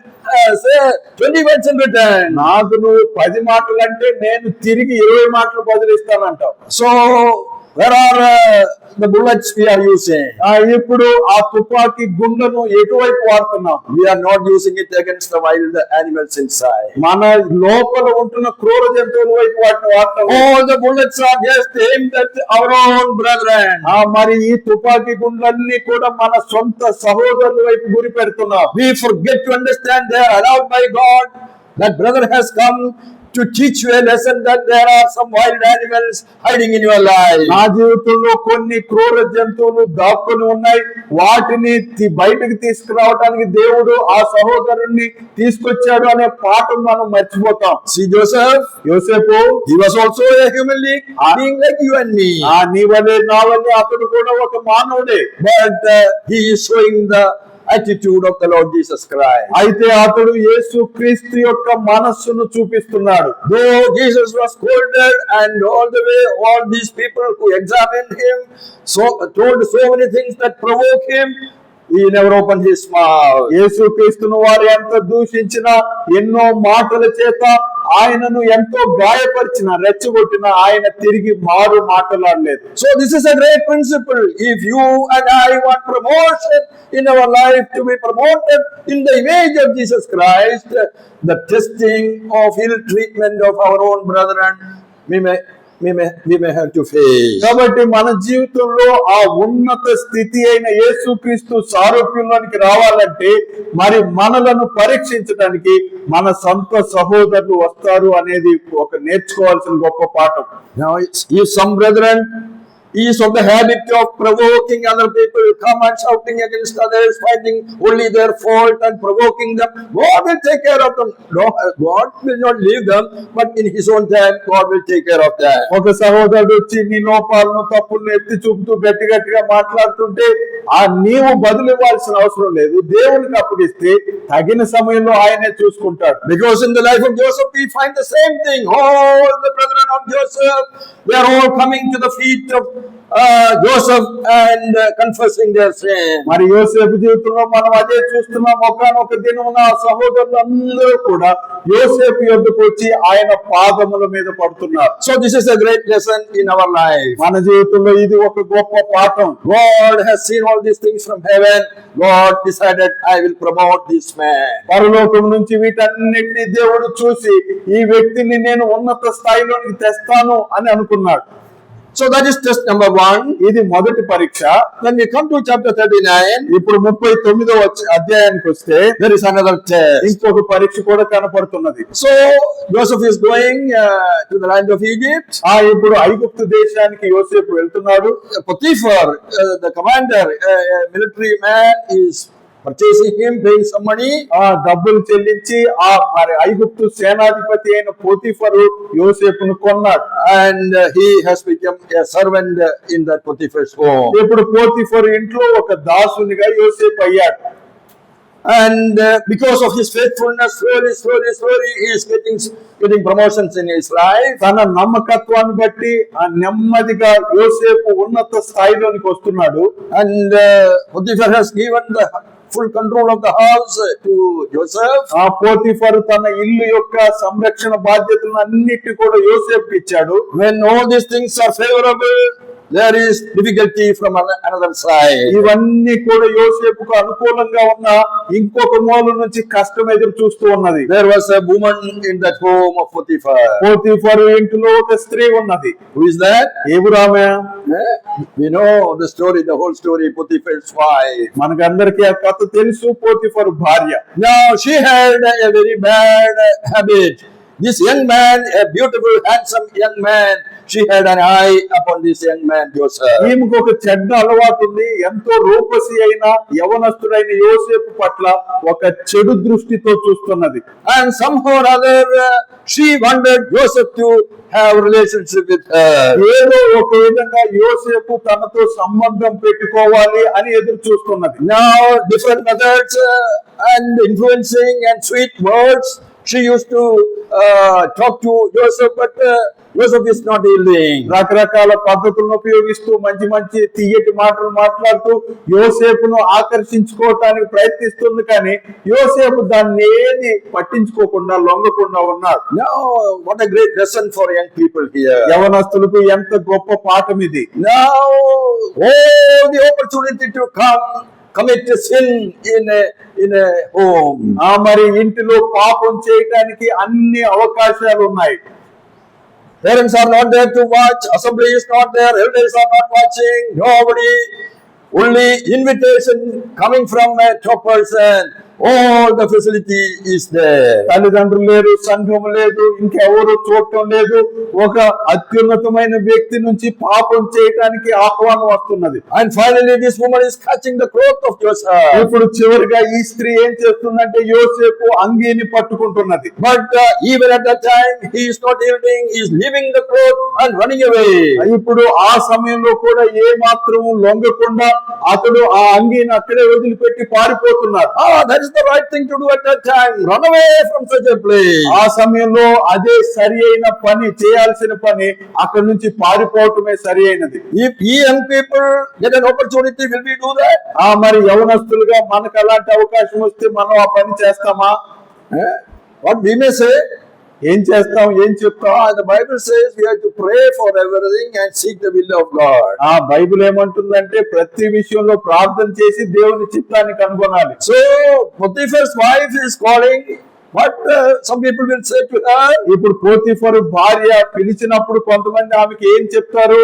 say 20 words in return. నాకు నువ్వు 10 మాటలు అంటే నేను తిరిగి 20 మాటలు బదులిస్తానంటావు. So where are the bullets we are using? ఇప్పుడు ఆ తుపాకీ గుండెను ఎటువైపు వాడుతున్నాం? We are not using it against the wild animals inside. మన లోపల ఉంటున్న క్రూర జంతువుల వైపు వాటిని వాడతాం. All the bullets are just aimed at our own brethren. మరి ఈ తుపాకీ గుండ్లన్నీ కూడా మన సొంత సహోదరుల వైపు గురి పెడుతున్నాం. We forget to understand they are allowed by God. That brother has come to teach you a lesson that there are some wild animals hiding in your life. నా జీవితంలో కొన్ని క్రూర జంతువులు దాక్కుని ఉన్నాయి. వాటిని బయటకు తీసుకురావడానికి దేవుడు ఆ సహోదరుణ్ణి తీసుకొచ్చాడు అనే పాఠం మనం మర్చిపోతాం. See Joseph, యోసేపు, he was also a human being like you and me. నీ వలే నా వలే అతడు కూడా ఒక మానవుడే. But he is showing the attitude of the Lord Jesus Christ. అయితే అతడు యేసు క్రీస్తు యొక్క మనస్సును చూపిస్తున్నాడు. Though Jesus was scolded and all the way all these people who examined him told so many things that provoke him, he never opened his mouth. యేసు క్రీస్తును వారు ఎంత దూషించినా, ఎన్నో మాటల చేత ఆయనను ఎంతో గాయపరిచిన, రెచ్చగొట్టిన ఆయన తిరిగి మారు మాట్లాడలేదు. So this is a great principle. If you and I want promotion in our life, to be promoted in the image of Jesus Christ, the testing of ill treatment of our own brethren, we may have to face. కాబట్టి మన జీవితంలో ఆ ఉన్నత స్థితి అయిన యేసుక్రీస్తు సారూప్యంలోనికి రావాలంటే మరి మనలను పరీక్షించడానికి మన సొంత సహోదరులు వస్తారు అనేది ఒక నేర్చుకోవాల్సిన గొప్ప పాఠం. Now, if some brethren is of the habit of provoking other people, come and shouting against others, finding only their fault and provoking them, God will take care of them. No, God will not leave them, but in His own time, God will take care of that. ఒక సహోదరుడు వచ్చి నీ లోపాలను తప్పులను ఎత్తి చూపుతూ గట్టిగా మాట్లాడుతుంటే నీవు బదులు ఇవ్వాల్సిన అవసరం లేదు. దేవునికి అప్పగిస్తే తగిన సమయంలో ఆయనే చూసుకుంటాడు. Because in the life of Joseph we find the same thing. All the brethren of Joseph, they are all coming to the feet of Joseph and confessing their sin. మరి యోసేపు జీవితంలో మనం అదే చూస్తున్నాం. ఒకానొక దినమున ఆ సహోదరులందరూ కూడా యోసేపు యొద్దకు వచ్చి ఆయన పాదముల మీద పడుతున్నారు. So this is a great lesson in our life. మన జీవితంలో ఇది ఒక గొప్ప పాఠం. God has seen all these things from heaven. God decided, I will promote this man. పరలోకం నుంచి వీటన్నిటిని దేవుడు చూసి ఈ వ్యక్తిని నేను ఉన్నత స్థాయిలోనికి తెస్తాను అని అనుకున్నాడు. So that is test number 1. ఇది మొదటి పరీక్ష. When we come to chapter 39, ఇప్పుడు 39వ అధ్యాయానికి వస్తే there is another test. ఇంకొక పరీక్ష కూడా కనపడుతున్నది. So Joseph is going to the land of Egypt. ఇప్పుడు ఐగుప్తు దేశానికి యోసేపు వెళ్తున్నాడు. Potiphar, the commander, military man, is purchasing him, paying some money. డబ్బులు చెల్లించి మరి ఐగుప్తు సేనాధిపతి అయిన పోతీఫరు యోసేపును కొన్నాడు. And he has become a servant in that Potiphar's home. ఇప్పుడు పోతీఫరు ఇంట్లో ఒక దాసునిగా యోసేపు అయ్యాడు. And because of his faithfulness, slowly he is getting promotions in his life. తన నమ్మకత్వాన్ని బట్టి నెమ్మదిగా యోసేపు ఉన్నత స్థాయిలోనికి వస్తున్నాడు. And Potiphar has given the full control of the house to Joseph. Potiphar తన ఇల్లు యొక్క సంరక్షణ బాధ్యతలను అన్నిటి కూడా యోసేపుకి ఇచ్చాడు. When all these things are favorable, there is difficulty from another side. ఇవన్నీ కూడా యోసేపుకు అనుకూలంగా ఉన్న ఇంకొక మూల నుంచి కష్టం ఎదురు చూస్తూ ఉన్నది. There was a woman in that home of Potiphar. Potiphar ఇంటిలో ఒక స్త్రీ ఉన్నది. Who is that? ఎవరు ఆమె? We know the story, the whole story, Potiphar's wife. మనకందరికీ ఆ కథ తెలుసు. పోతీఫరు భార్య. Now she had a very bad habit. This young man, a beautiful, handsome young man, she had an eye upon this young man, Joseph. ఈమెకు ఒక చెడ్డ అలవాటు ఉంది. ఎంతో రూపసి అయిన యవనస్తుడైన యోసేపు పట్ల ఒక చెడు దృష్టితో చూస్తున్నది. And somehow or other, she wanted Joseph to have relationship with her. ఏదో ఒక విధంగా యోసేపు తనతో సంబంధం పెట్టుకోవాలి అని ఎదురు చూస్తున్నది. Now, different methods and influencing and sweet words, she used to talk to Joseph, but Joseph is not yielding. రకరకాల పద్ధతులను ఉపయోగిస్తూ మంచి మంచి తీయటి మాటలు మాట్లాడుతూ యోసేపును ఆకర్షించుకోవటానికి ప్రయత్నిస్తుంది, కానీ యోసేపు దాన్ని ఏది పట్టించుకోకుండా లొంగకుండా ఉన్నాడు. Now, what a great lesson for young people here. యవనస్తులకు ఎంత గొప్ప పాఠం ఇది. Now, oh, the opportunity to commit a sin in a home. మరి ఇంటిలో పాపం చేయటానికి అన్ని అవకాశాలు ఉన్నాయి. Parents are not there to watch, assembly is not there, elders are not watching, nobody, only invitation coming from a top person. All the facility is there. తల్లిదండ్రులు లేరు, సంఘం లేదు, ఇంకెవరు చూడటం లేదు. ఒక అత్యున్నతమైన వ్యక్తి నుంచి పాపం చేయటానికి ఆహ్వానం వస్తున్నది. And finally this woman is catching the cloth of Joseph. ఇప్పుడు చివరిగా ఈ స్త్రీ ఏం చేస్తుందంటే యోసేపు అంగీని పట్టుకుంటున్నది. But even at that time he is not yielding, he is leaving the cloth and running away. ఇప్పుడు ఆ సమయంలో కూడా ఏ మాత్రము లొంగకుండా అతడు ఆ అంగీని అక్కడే వదిలిపెట్టి పారిపోతున్నాడు. That is the right thing to do at that time. Run away from such a place. ఆ సమయంలో అదే సరి అయిన పని, చేయాల్సిన పని. అక్కడి నుంచి పారిపోవటమే సరి అయినది. If young people get an opportunity, will we do that? మరి యవనస్తులుగా మనకు అలాంటి అవకాశం వస్తే మనం ఆ పని చేస్తామా? What we may say, ఏం చేస్తాం, ఏం చెప్తాం? the Bible says we have to pray for everything and seek the will of God. Bible ఏమంటుందంటే ప్రతి విషయంలో ప్రార్థన చేసి దేవుని చిత్తాన్ని కనుగొనాలి. So Potiphar's wife is calling. What some people will say to her? ఇప్పుడు పోతీఫరు భార్య పిలిచినప్పుడు కొంతమంది ఆమెకి ఏం చెప్తారు?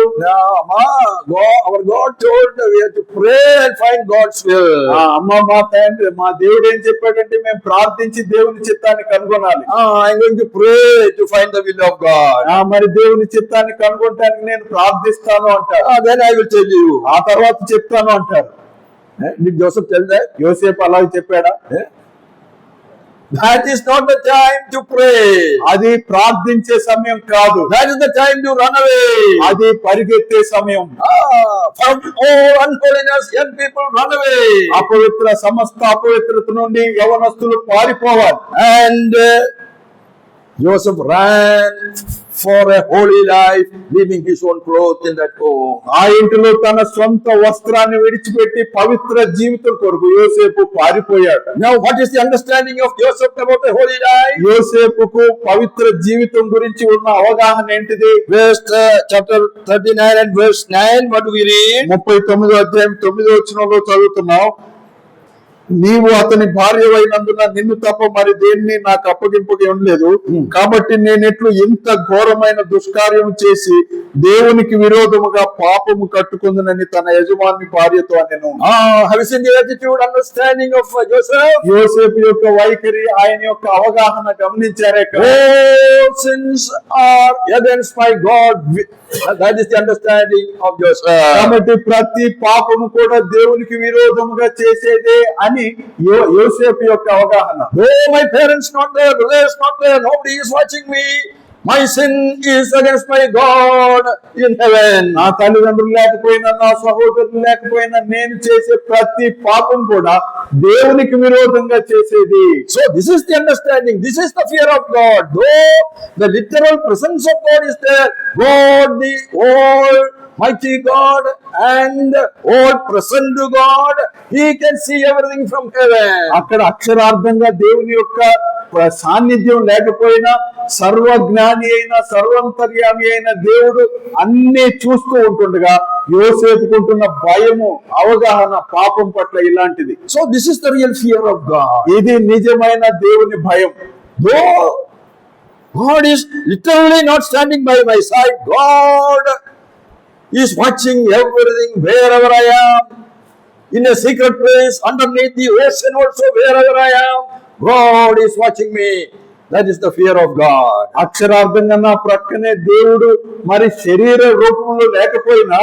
Our God told we have to pray and find God's will. అమ్మ, మా తండ్రి, మా దేవుడు ఏం చెప్పాడంటే మేము ప్రార్థించి దేవుని చిత్తాన్ని కనుగొనాలి. I'm going to pray to find the will of God. మరి దేవుని చిత్తాన్ని కనుగొనడానికి నేను ప్రార్థిస్తాను అంటారు. Then I will tell you. ఆ తర్వాత చెప్తాను అంటారు. Did Joseph tell that? యోసేపు అలాగే చెప్పాడా? That is not the time to pray. అది ప్రార్థించే సమయం కాదు. That is the time to run away. అది పరిగెత్తే సమయం. From all unholiness, young people run away. సమస్త అపవిత్రత నుండి యవనస్తులు పారిపోవాలి. And Joseph ran for a holy life, leaving his own clothes in that home. ఆ ఇంటిలో తన సొంత వస్త్రాన్ని విడిచిపెట్టి పవిత్ర జీవితం కొరకు యోసేపు పారిపోయాడు. Now, what is the understanding of Joseph about a holy life? యోసేపుకు పవిత్ర జీవితం గురించి ఉన్న అవగాహన ఏంటిది? Verse chapter 39 and verse 9, what do we read? 39వ అధ్యాయం 9వ వచనంలో చదువుతున్నాం. నీవు అతని భార్యవైనందున నిన్ను తప్ప మరి దేన్ని నాకు అప్పగింపుగా ఉండలేదు, కాబట్టి నేనెట్లు ఇంత ఘోరమైన దుష్కార్యం చేసి దేవునికి విరోధముగా పాపము కట్టుకుందునని తన యజమాని భార్యతో అనెను. Have you seen the attitude, understanding of Joseph? యోసేపు యొక్క వైఖరి, ఆయన యొక్క అవగాహన గమనించారే? All sins are against my God. That is the understanding of Joseph. కాబట్టి ప్రతి పాపము కూడా దేవునికి విరోధముగా చేసేదే అని యోసేపు యొక్క అవగాహన. Though my parents not there, brothers not there, nobody is watching me, my sin is against my God in heaven. నా తల్లిదండ్రులు లేకపోయినా, నా సహోదరులు లేకపోయినా, నేను చేసే ప్రతి పాపం కూడా దేవునికి విరోధంగా చేసేది. So this is the understanding, this is the fear of God. Though the literal presence of God is there, God, the all mighty God and all present God. He can see everything from heaven. అక్కడ అక్షరార్థంగా దేవుని యొక్క సాన్నిధ్యం లేకపోయినా సర్వజ్ఞాని అయిన సర్వంతర్యామి అయిన దేవుడు అన్ని చూస్తూ ఉంటుండగా యోసేపుకుంటున్న భయము అవగాహన పాపం పట్ల ఇలాంటిది. So this is the real fear of God. ఇది నిజమైన దేవుని భయం. Though God is literally not standing by my side, God is watching everything wherever I am. In a secret place, underneath the ocean also, wherever I am, God is watching me. That is the fear of God. అక్షరార్థంగా నా ప్రక్కనే దేవుడు మరి శరీర రూపంలో లేకపోయినా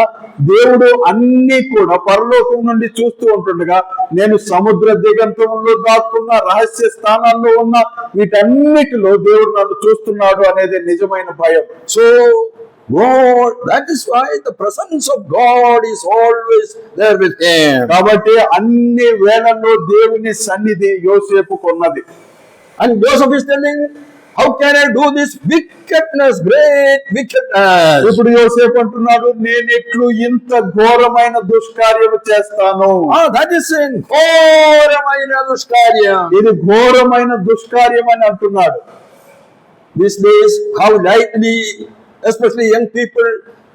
దేవుడు అన్ని కూడా పరలోకం నుండి చూస్తూ ఉంటుండగా నేను సముద్ర దిగంతంలో దాక్కున్న రహస్య స్థానాల్లో ఉన్న వీటన్నిటిలో దేవుడు నన్ను చూస్తున్నాడు అనేది నిజమైన భయం. So God, that is why the presence of God is always there with him. కాబట్టి అన్ని వేళల్లో దేవుని సన్నిధి యోసేపుకు ఉన్నది. And Joseph is telling, how can I do this wickedness, great wickedness? ఇప్పుడు యోసేపు అంటున్నాడు, నేను ఎట్లు ఇంత ఘోరమైన దుష్కార్యము చేస్తాను. That is sin. ఘోరమైన దుష్కార్యం. ఇది ఘోరమైన దుష్కార్యం అని అంటున్నాడు. These days, how lightly, especially young people,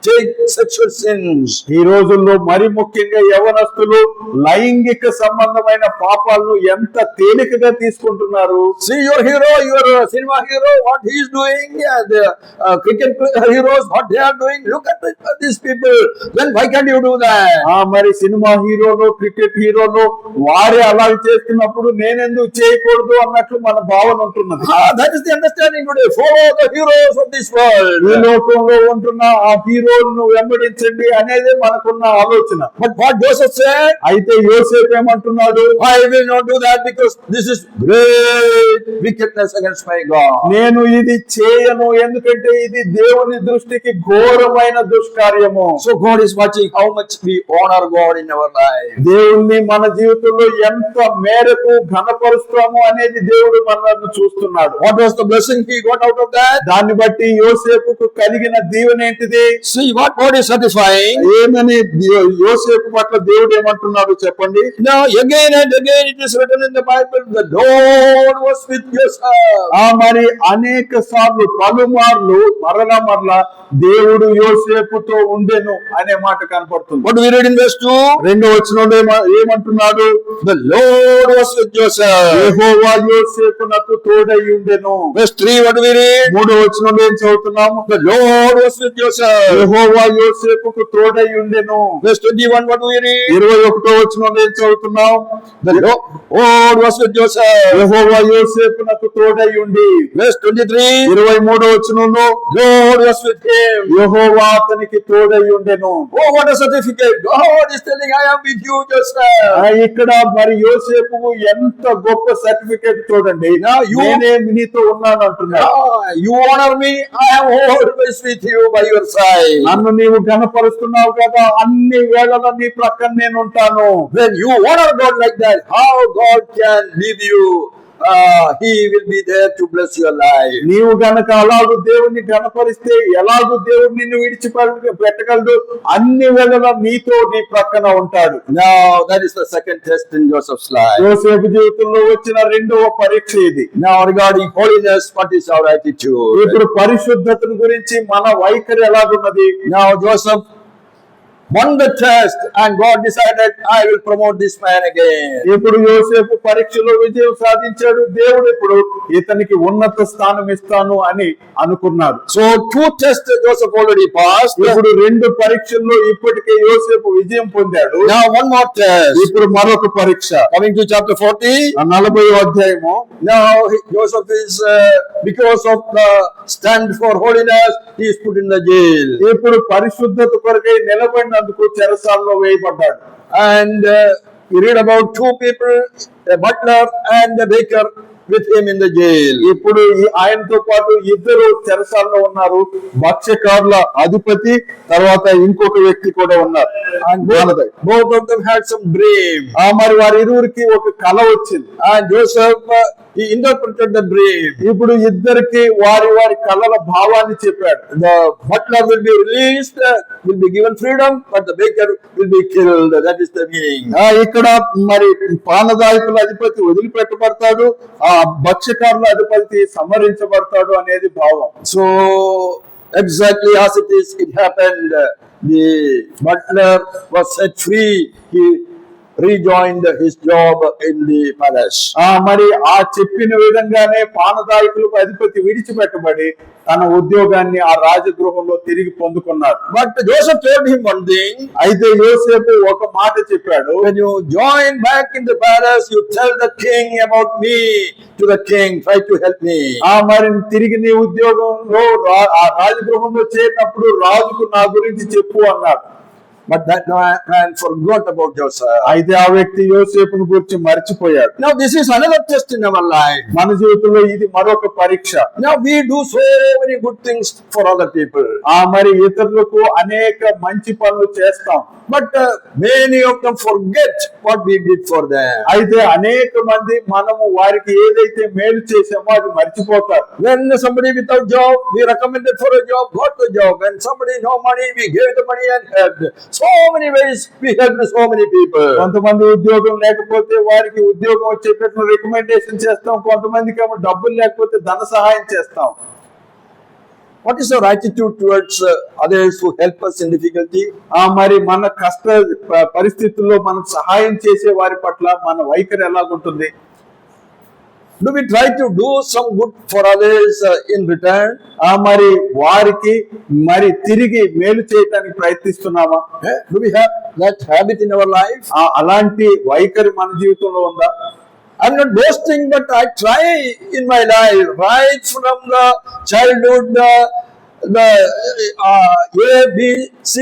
take sexual sins. ఈ రోజుల్లో మరి ముఖ్యంగా యవనస్తులు లైంగిక సంబంధమైన పాపాలను ఎంత తేలికగా తీసుకుంటున్నారు. See your hero, your cinema hero, what he is doing, the cricket heroes, what they are doing. Look at these people. Then why can't you do that? మరి సినిమా హీరోలు, క్రికెట్ హీరోలు వారే అలా చేస్తున్నప్పుడు నేనెందుకు చేయకూడదు అన్నట్లు మన భావన ఉంటున్నది. That is the understanding today. Follow the heroes of this world. ఈ లోకంలో ఉంటున్న ఆ హీరోలను వెంబడించండి అనేది మనకున్న ఆలోచన. But what Joseph said, అయితే యోసేపు ఏమంటున్నాడు, I will not do that because this is great wickedness against my God. నేను ఇది చేయను ఎందుకంటే ఇది దేవుని దృష్టికి ఘోరమైన దుష్కార్యము. So God is watching how much we honor God in our life. దేవుణ్ణి మన జీవితంలో ఎంత మేరకు ఘనపరుస్తాము అనేది దేవుడు మనల్ని చూస్తున్నాడు. What was the blessing he got out of that? దాన్ని బట్టి యోసేపుకు కలిగిన దీవెన ఏంటిది? See what God is satisfying. ఏమని యోసేపు పట్ల దేవుడు ఏమంటున్నాడు చెప్పండి. Now again and again it is written in the Bible, the Lord was with Joseph. మరి అనేక సార్లు పలుమార్లు మరలా దేవుడు యోసేపుతో ఉండెను అనే మాట కనపడుతుంది. What do we read in verse 2? రెండో వచనంలో ఏమంటున్నాడు? The Lord was with Joseph. యెహోవా యోసేపునకు తోడై ఉండెను. Verse 3, what do we read? మూడో వచనంలో ఏం చదువుతున్నాము? The Lord was with Joseph. యెహోవా యోసేపుకు తోడై ఉండెను. Verse 21, what do we read? 21వ వచనంలో ఏం చదువుతున్నాం? The Lord was with Joseph. యెహోవా యోసేపునకు తోడై ఉండి. Verse 23, 23వ వచనంలో Lord was with him. యెహోవా అతనికి తోడై ఉండెను. Oh, what a certificate. God is telling, I am with you, Joseph. ఇక్కడ మరి యోసేపుకు ఎంత గొప్ప సర్టిఫికేట్ చూడండి. నేనే నీతో ఉన్నాను అంటున్నాడు. You honor me, I am always with you by your side. నన్ను నీవు ఘనపరుస్తున్నావు కదా, అన్ని వేళల నీ ప్రక్కన నేను ఉంటాను. When you honor God like that, how God can leave you? He will be there to bless your life. నీవు గనక అలాగూ దేవుని ఘనపరిస్తే ఎలాగూ దేవుడు నిన్ను విడిచిపెట్టగలడు. అన్ని వేళల నీతో నీ ప్రక్కన ఉంటాడు. Now that is the second test in Joseph's life. యోసేపు జీవితంలో వచ్చిన రెండవ పరీక్ష ఇది. Now regarding holiness, what is our attitude? ఇప్పుడు పరిశుద్ధతను గురించి మన వైఖరి ఎలాగున్నది? Now Joseph won the test and God decided, I will promote this man again. ఇప్పుడు యోసేపు పరీక్షలో విజయం సాధించాడు. దేవుడు ఇప్పుడు ఇతనికి ఉన్నత స్థానం ఇస్తాను అని అనుకున్నాడు. So two tests Joseph already passed. ఇప్పుడు రెండు పరీక్షల్లో ఇప్పటికే యోసేపు విజయం పొందాడు. Now one more test. ఇప్పుడు మరొక పరీక్ష. Coming to chapter 40. 40వ అధ్యాయము. Now Joseph is, because of the stand for holiness, he is put in the jail. ఇప్పుడు పరిశుద్ధత కొరకై నిలబడినందుకు చెరసాలలో వేయబడ్డాడు. And we read about two people, a butler and a baker, with him in the jail. ఇప్పుడు ఆయనతో పాటు ఇద్దరు చెరసాలలో ఉన్నారు. భక్ష్యకారుల అధిపతి తర్వాత ఇంకొక వ్యక్తి కూడా ఉన్నారు. And both of them had some dream. మరి వారి ఇరువురికి ఒక కల వచ్చింది. And Joseph he interpreted the dream. ఇప్పుడు ఇద్దరికి వారి వారి కళల భావాన్ని చెప్పాడు. The butler will be released, will be given freedom, but the baker will be killed. That is the meaning. ఇక్కడ మరి పానదాయకుల అధిపతి వదిలిపెట్టబడతాడు, ఆ భక్ష్యకారుల అధిపతి సంహరించబడతాడు అనేది భావం. So exactly as it happened, the butler was set free. He rejoined his job in the palace. మరి ఆ చెప్పిన విధంగానే పానదాయకులకు అధిపతి విడిచిపెట్టబడి తన ఉద్యోగాన్ని ఆ రాజగృహంలో తిరిగి పొందుకున్నాడు. But Joseph told him one thing. అయితే యోసేపు ఒక మాట చెప్పాడు, When you join back in the palace, you tell the king about me to the king. Try to help me. మరి తిరిగి నీ ఉద్యోగంలో ఆ రాజగృహంలో చేరినప్పుడు రాజుకు నా గురించి చెప్పు అన్నాడు. But that man forgot about Joseph. అయితే ఆ వ్యక్తి యోసేపును గురించి మర్చిపోయాడు. Now this is another test in our life. మన జీవితంలో ఇది మరొక పరీక్ష. Now we do so many good things for other people. మరి ఇతరులకు అనేక మంచి పనులు చేస్తాం. But many of them forget what we did for them. అయితే అనేక మంది మనము వారికి ఏదైతే మేలు చేసామో అది మర్చిపోతారు. When somebody without job, we recommended for a job, got the job. When somebody no money, we gave the money and helped. So many ways we helped so many people. కొంతమంది ఉద్యోగం లేకపోతే వారికి ఉద్యోగం వచ్చేటట్లు రికమెండేషన్ చేస్తాం, కొంతమందికి ఏమో డబ్బులు లేకపోతే ధన సహాయం చేస్తాం. What is our attitude towards others who help us in difficulty? మరి మన కష్ట పరిస్థితుల్లో మనకు సహాయం చేసే వారి పట్ల మన వైఖరి ఎలాగుంటుంది? Do we try to do some good for others in return? మరి వారికి మరి తిరిగి మేలు చేయడానికి ప్రయత్నిస్తున్నామా? Do we have that habit in our life? అలాంటి వైఖరి మన జీవితంలో ఉందా? I'm not boasting, but I try in my life, right from the childhood, the A, B, C.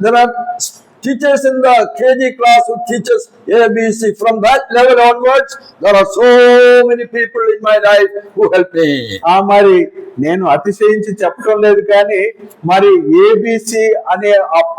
There are teachers in the KG class who teach us A, B, C. From that level onwards, there are so many people in my life who help me. మరి నేను అతిశయించి చెప్పడం లేదు, కానీ మరి ABC అనే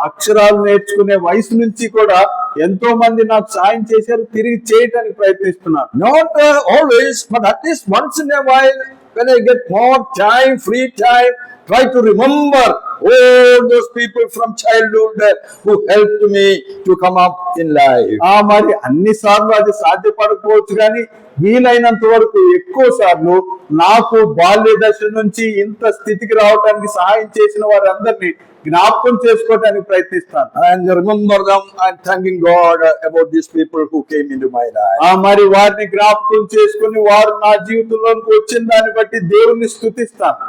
అక్షరాలు నేర్చుకునే వయసు నుంచి కూడా ఎంతో మంది నాకు సాయం చేశారు, తిరిగి చేయడానికి ప్రయత్నిస్తున్నాను. Not always, but at least once in a while, when I get more time, free time, try to remember all those people from childhood who helped me to come up in life. మరి అన్ని సార్లు అది సాధ్యపడకపోవచ్చు, కానీ వీలైనంత వరకు ఎక్కువ సార్లు నాకు బాల్య దశ నుంచి ఇంత స్థితికి రావడానికి సహాయం చేసిన వారందరినీ జ్ఞాపకం చేసుకోవడానికి ప్రయత్నిస్తాను. And remember them and thanking God about these people who came into my life. మరి వారిని జ్ఞాపకం చేసుకుని వారు నా జీవితంలోకి వచ్చిన దాన్ని బట్టి దేవుణ్ణి స్తుతిస్తాను.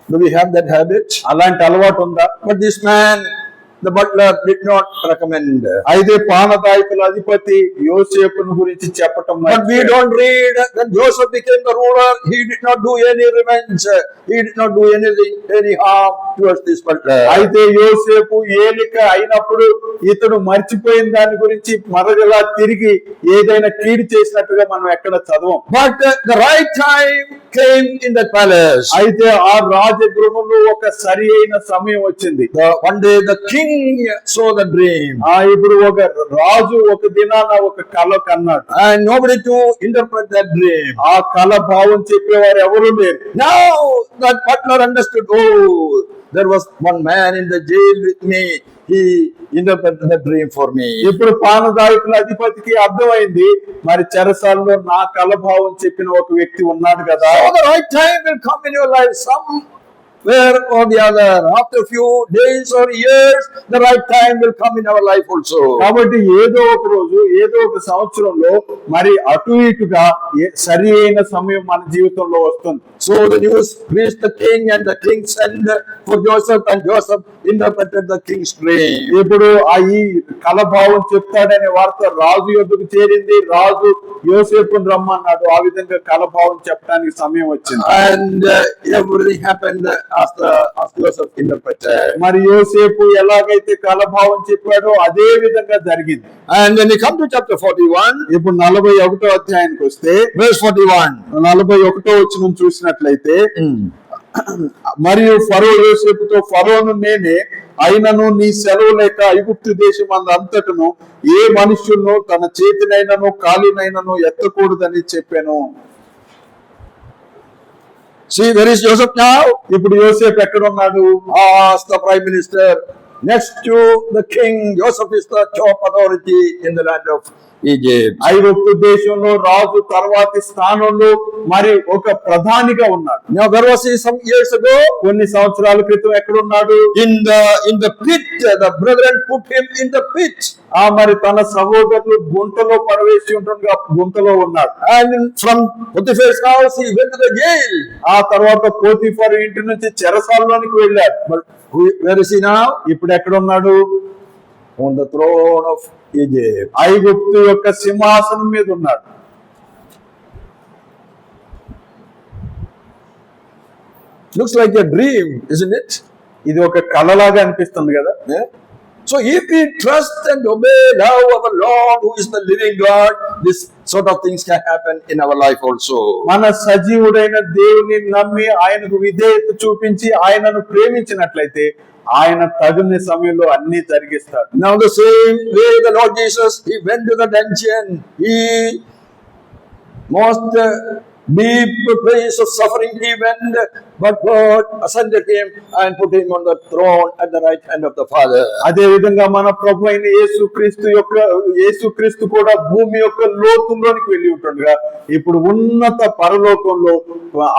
Do we have that habit? అలాంటి అలవాటు ఉందా? But this man, the butler, did not recommend. అయితే పానదాయకుల అధిపతి యోసేపును గురించి చెప్పటం But we don't read when Joseph became the ruler, he did not do any revenge. He did not do anything, any harm towards this butler. అయితే యోసేపు ఏలిక అయినప్పుడు ఇతడు మర్చిపోయిన దాని గురించి మరలా తిరిగి ఏదైనా కీడు చేసినట్టుగా మనం ఎక్కడ చదవం. But the right time came in the palace. అయితే ఆ రాజగృహంలో ఒక సరి అయిన సమయం వచ్చింది. One day the king saw the dream. ఇప్పుడు ఒక రాజు ఒక దినాన ఒక కల కన్నాడు. And nobody to interpret that dream. ఆ కల భావం చెప్పేవారు ఎవరు లేరు. Now that butler understood, oh, there was one man in the jail with me. He interpreted the dream for me. ఇప్పుడు పానదాయకుల అధిపతికి అర్థమైంది, మరి చెరసాలలో నా కల భావం చెప్పిన ఒక వ్యక్తి ఉన్నాడు కదా. So the right time will come in your life. Somewhere or the other, after a few days or years, the right time will come in our life also. కాబట్టి ఏదో ఒక రోజు ఏదో ఒక సంవత్సరంలో మరి అటు ఇటుగా సరి అయిన సమయం మన జీవితంలో వస్తుంది. So the news reached the king, and the king sent for Joseph, and Joseph interpreted the king's dream. ఇప్పుడు ఈ కల భావం చెప్తాడనే వార్త రాజు యొద్దకు చేరింది. రాజు యోసేపును రమ్మన్నాడు. ఆ విధంగా కల భావం చెప్పడానికి సమయం వచ్చింది. And everything happened as Joseph interpreted. మరి యోసేపు ఎలాగైతే కల భావం చెప్పాడో అదే విధంగా జరిగింది. And when we come to chapter 41, ఇప్పుడు 41వ అధ్యాయానికి వస్తే verse 41, 41వ వచనం చూసినట్లయితే మరియు ఫరో యోసేపుతో, ఫరోను నేనే, అయినను నీ సెలవు లేక ఐగుప్తు దేశం అంతటను ఏ మనుష్యును తన చేతినైనను కాలినైనను ఎత్తకూడదని చెప్పాను. See, where is Joseph now? ఇప్పుడు యోసేపు ఎక్కడ ఉన్నాడు? As the prime minister, next to the king, Joseph is the top authority in the land of Egypt. ఐగుప్తు దేశంలో రాజు తర్వాతి స్థానంలో మరి ఒక ప్రధానిగా ఉన్నాడు. Now, where was he some years ago? కొన్ని సంవత్సరాల క్రితం ఎక్కడ ఉన్నాడు? In the pit. The brethren put him in the pit. మరి తన సహోదరులు గుంటలో పడవేసి ఉంటుండగా గుంటలో ఉన్నాడు. And from Potiphar's house, he went to the jail. ఆ తర్వాత పోతీఫరు ఇంటి నుంచి చెరసాలలోనికి వెళ్ళాడు. But where is he now? ఇప్పుడు ఎక్కడ ఉన్నాడు? On the throne of Egypt. ఐగుప్తు యొక్క సింహాసనం మీద ఉన్నాడు. Looks like a dream, isn't it? ఇది ఒక కలలాగా అనిపిస్తుంది కదా. Yeah? So if we trust and obey, love our Lord who is the living God, this sort of things can happen in our life also. మన సజీవుడైన దేవుని నమ్మి ఆయనకు విధేయత చూపించి ఆయనను ప్రేమించినట్లయితే ఆయన తగిన సమయంలో అన్ని జరిగిస్తాడు. Now the same way the Lord Jesus, he went to the dungeon, he most deep place of suffering he went, but God ascended him and put him on the throne at the right hand of the Father. అదే విధంగా మన ప్రభు అయిన యేసుక్రీస్తు కూడా భూమి యొక్క లోతుల్లోనికి వెళ్ళి ఉంటుండగా ఇప్పుడు ఉన్నత పరలోకంలో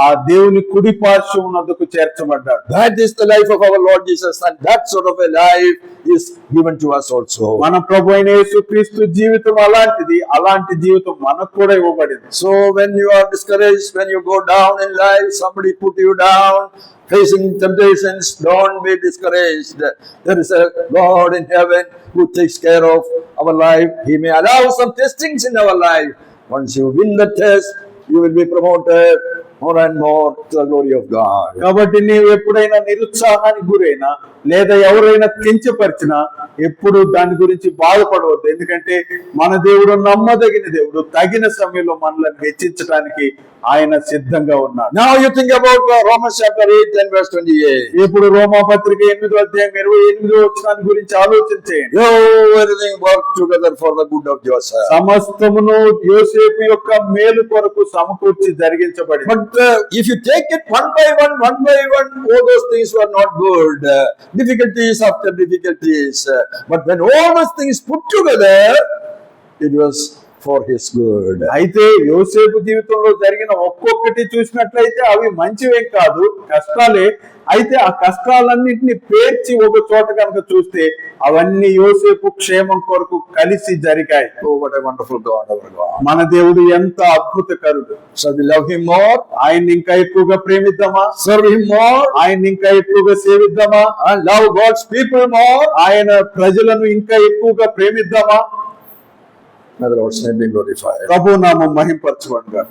ఆ దేవుని కుడి పార్శ్వం వద్దకు చేర్చబడ్డాడు. That is the life of our Lord Jesus, and that sort of a life is given to us also. మన ప్రభు అయిన యేసుక్రీస్తు జీవితం అలాంటిది, అలాంటి జీవితం మనకు కూడా ఇవ్వబడింది. So when you are discouraged, when you go down in life, somebody put you down, facing temptations, don't be discouraged. There is a God in heaven who takes care of our life. He may allow some testings in our life. Once you win the test, you will be promoted more and more to the glory of God. కాబట్టి నీవు ఎప్పుడైనా నిరుత్సాహానికి గురైనా లేదా ఎవరైనా కించపరిచినా ఎప్పుడు దాని గురించి బాధపడవద్దు. ఎందుకంటే మన దేవుడు నమ్మదగిన దేవుడు, తగిన సమయంలో మనల్ని హెచ్చించడానికి ఆయన సిద్ధంగా ఉన్నాడు. Now you think about Romans chapter 8 and verse 28. ఇప్పుడు రోమాపత్రిక 8వ అధ్యాయం 28వ వచనాన్ని గురించి ఆలోచన చేయండి. Everything worked together for the good of Joseph. సమస్తమును యోసేపు యొక్క మేలు కొరకు సమకూర్చి జరిగించబడింది. But if you take it one by one, all those things were not good. Difficulties after difficulties. But when all those things put together, it was for his good. అయితే యోసేపు జీవితంలో జరిగిన ఒక్కొక్కటి చూసినట్లయితే అవి మంచివేం కాదు, కష్టాలే. అయితే ఆ కష్టాలన్నింటినీ పేర్చి ఒక చోట కనుక చూస్తే అవన్నీ యోసేపు క్షేమం కొరకు కలిసి జరిగాయి. Oh, what a wonderful God our God. మన దేవుడు ఎంత అద్భుతకరుడు. Shall we love him more? ఆయన్ని ఇంకా ఎక్కువగా ప్రేమిద్దామా? Serve him more? ఆయన్ని ఇంకా ఎక్కువగా సేవిద్దామా? And love God's people more? ఆయన ప్రజలను ఇంకా ఎక్కువగా ప్రేమిద్దామా? May the Lord's name be glorified. ప్రభు నామం మహింపరచబడుగాక.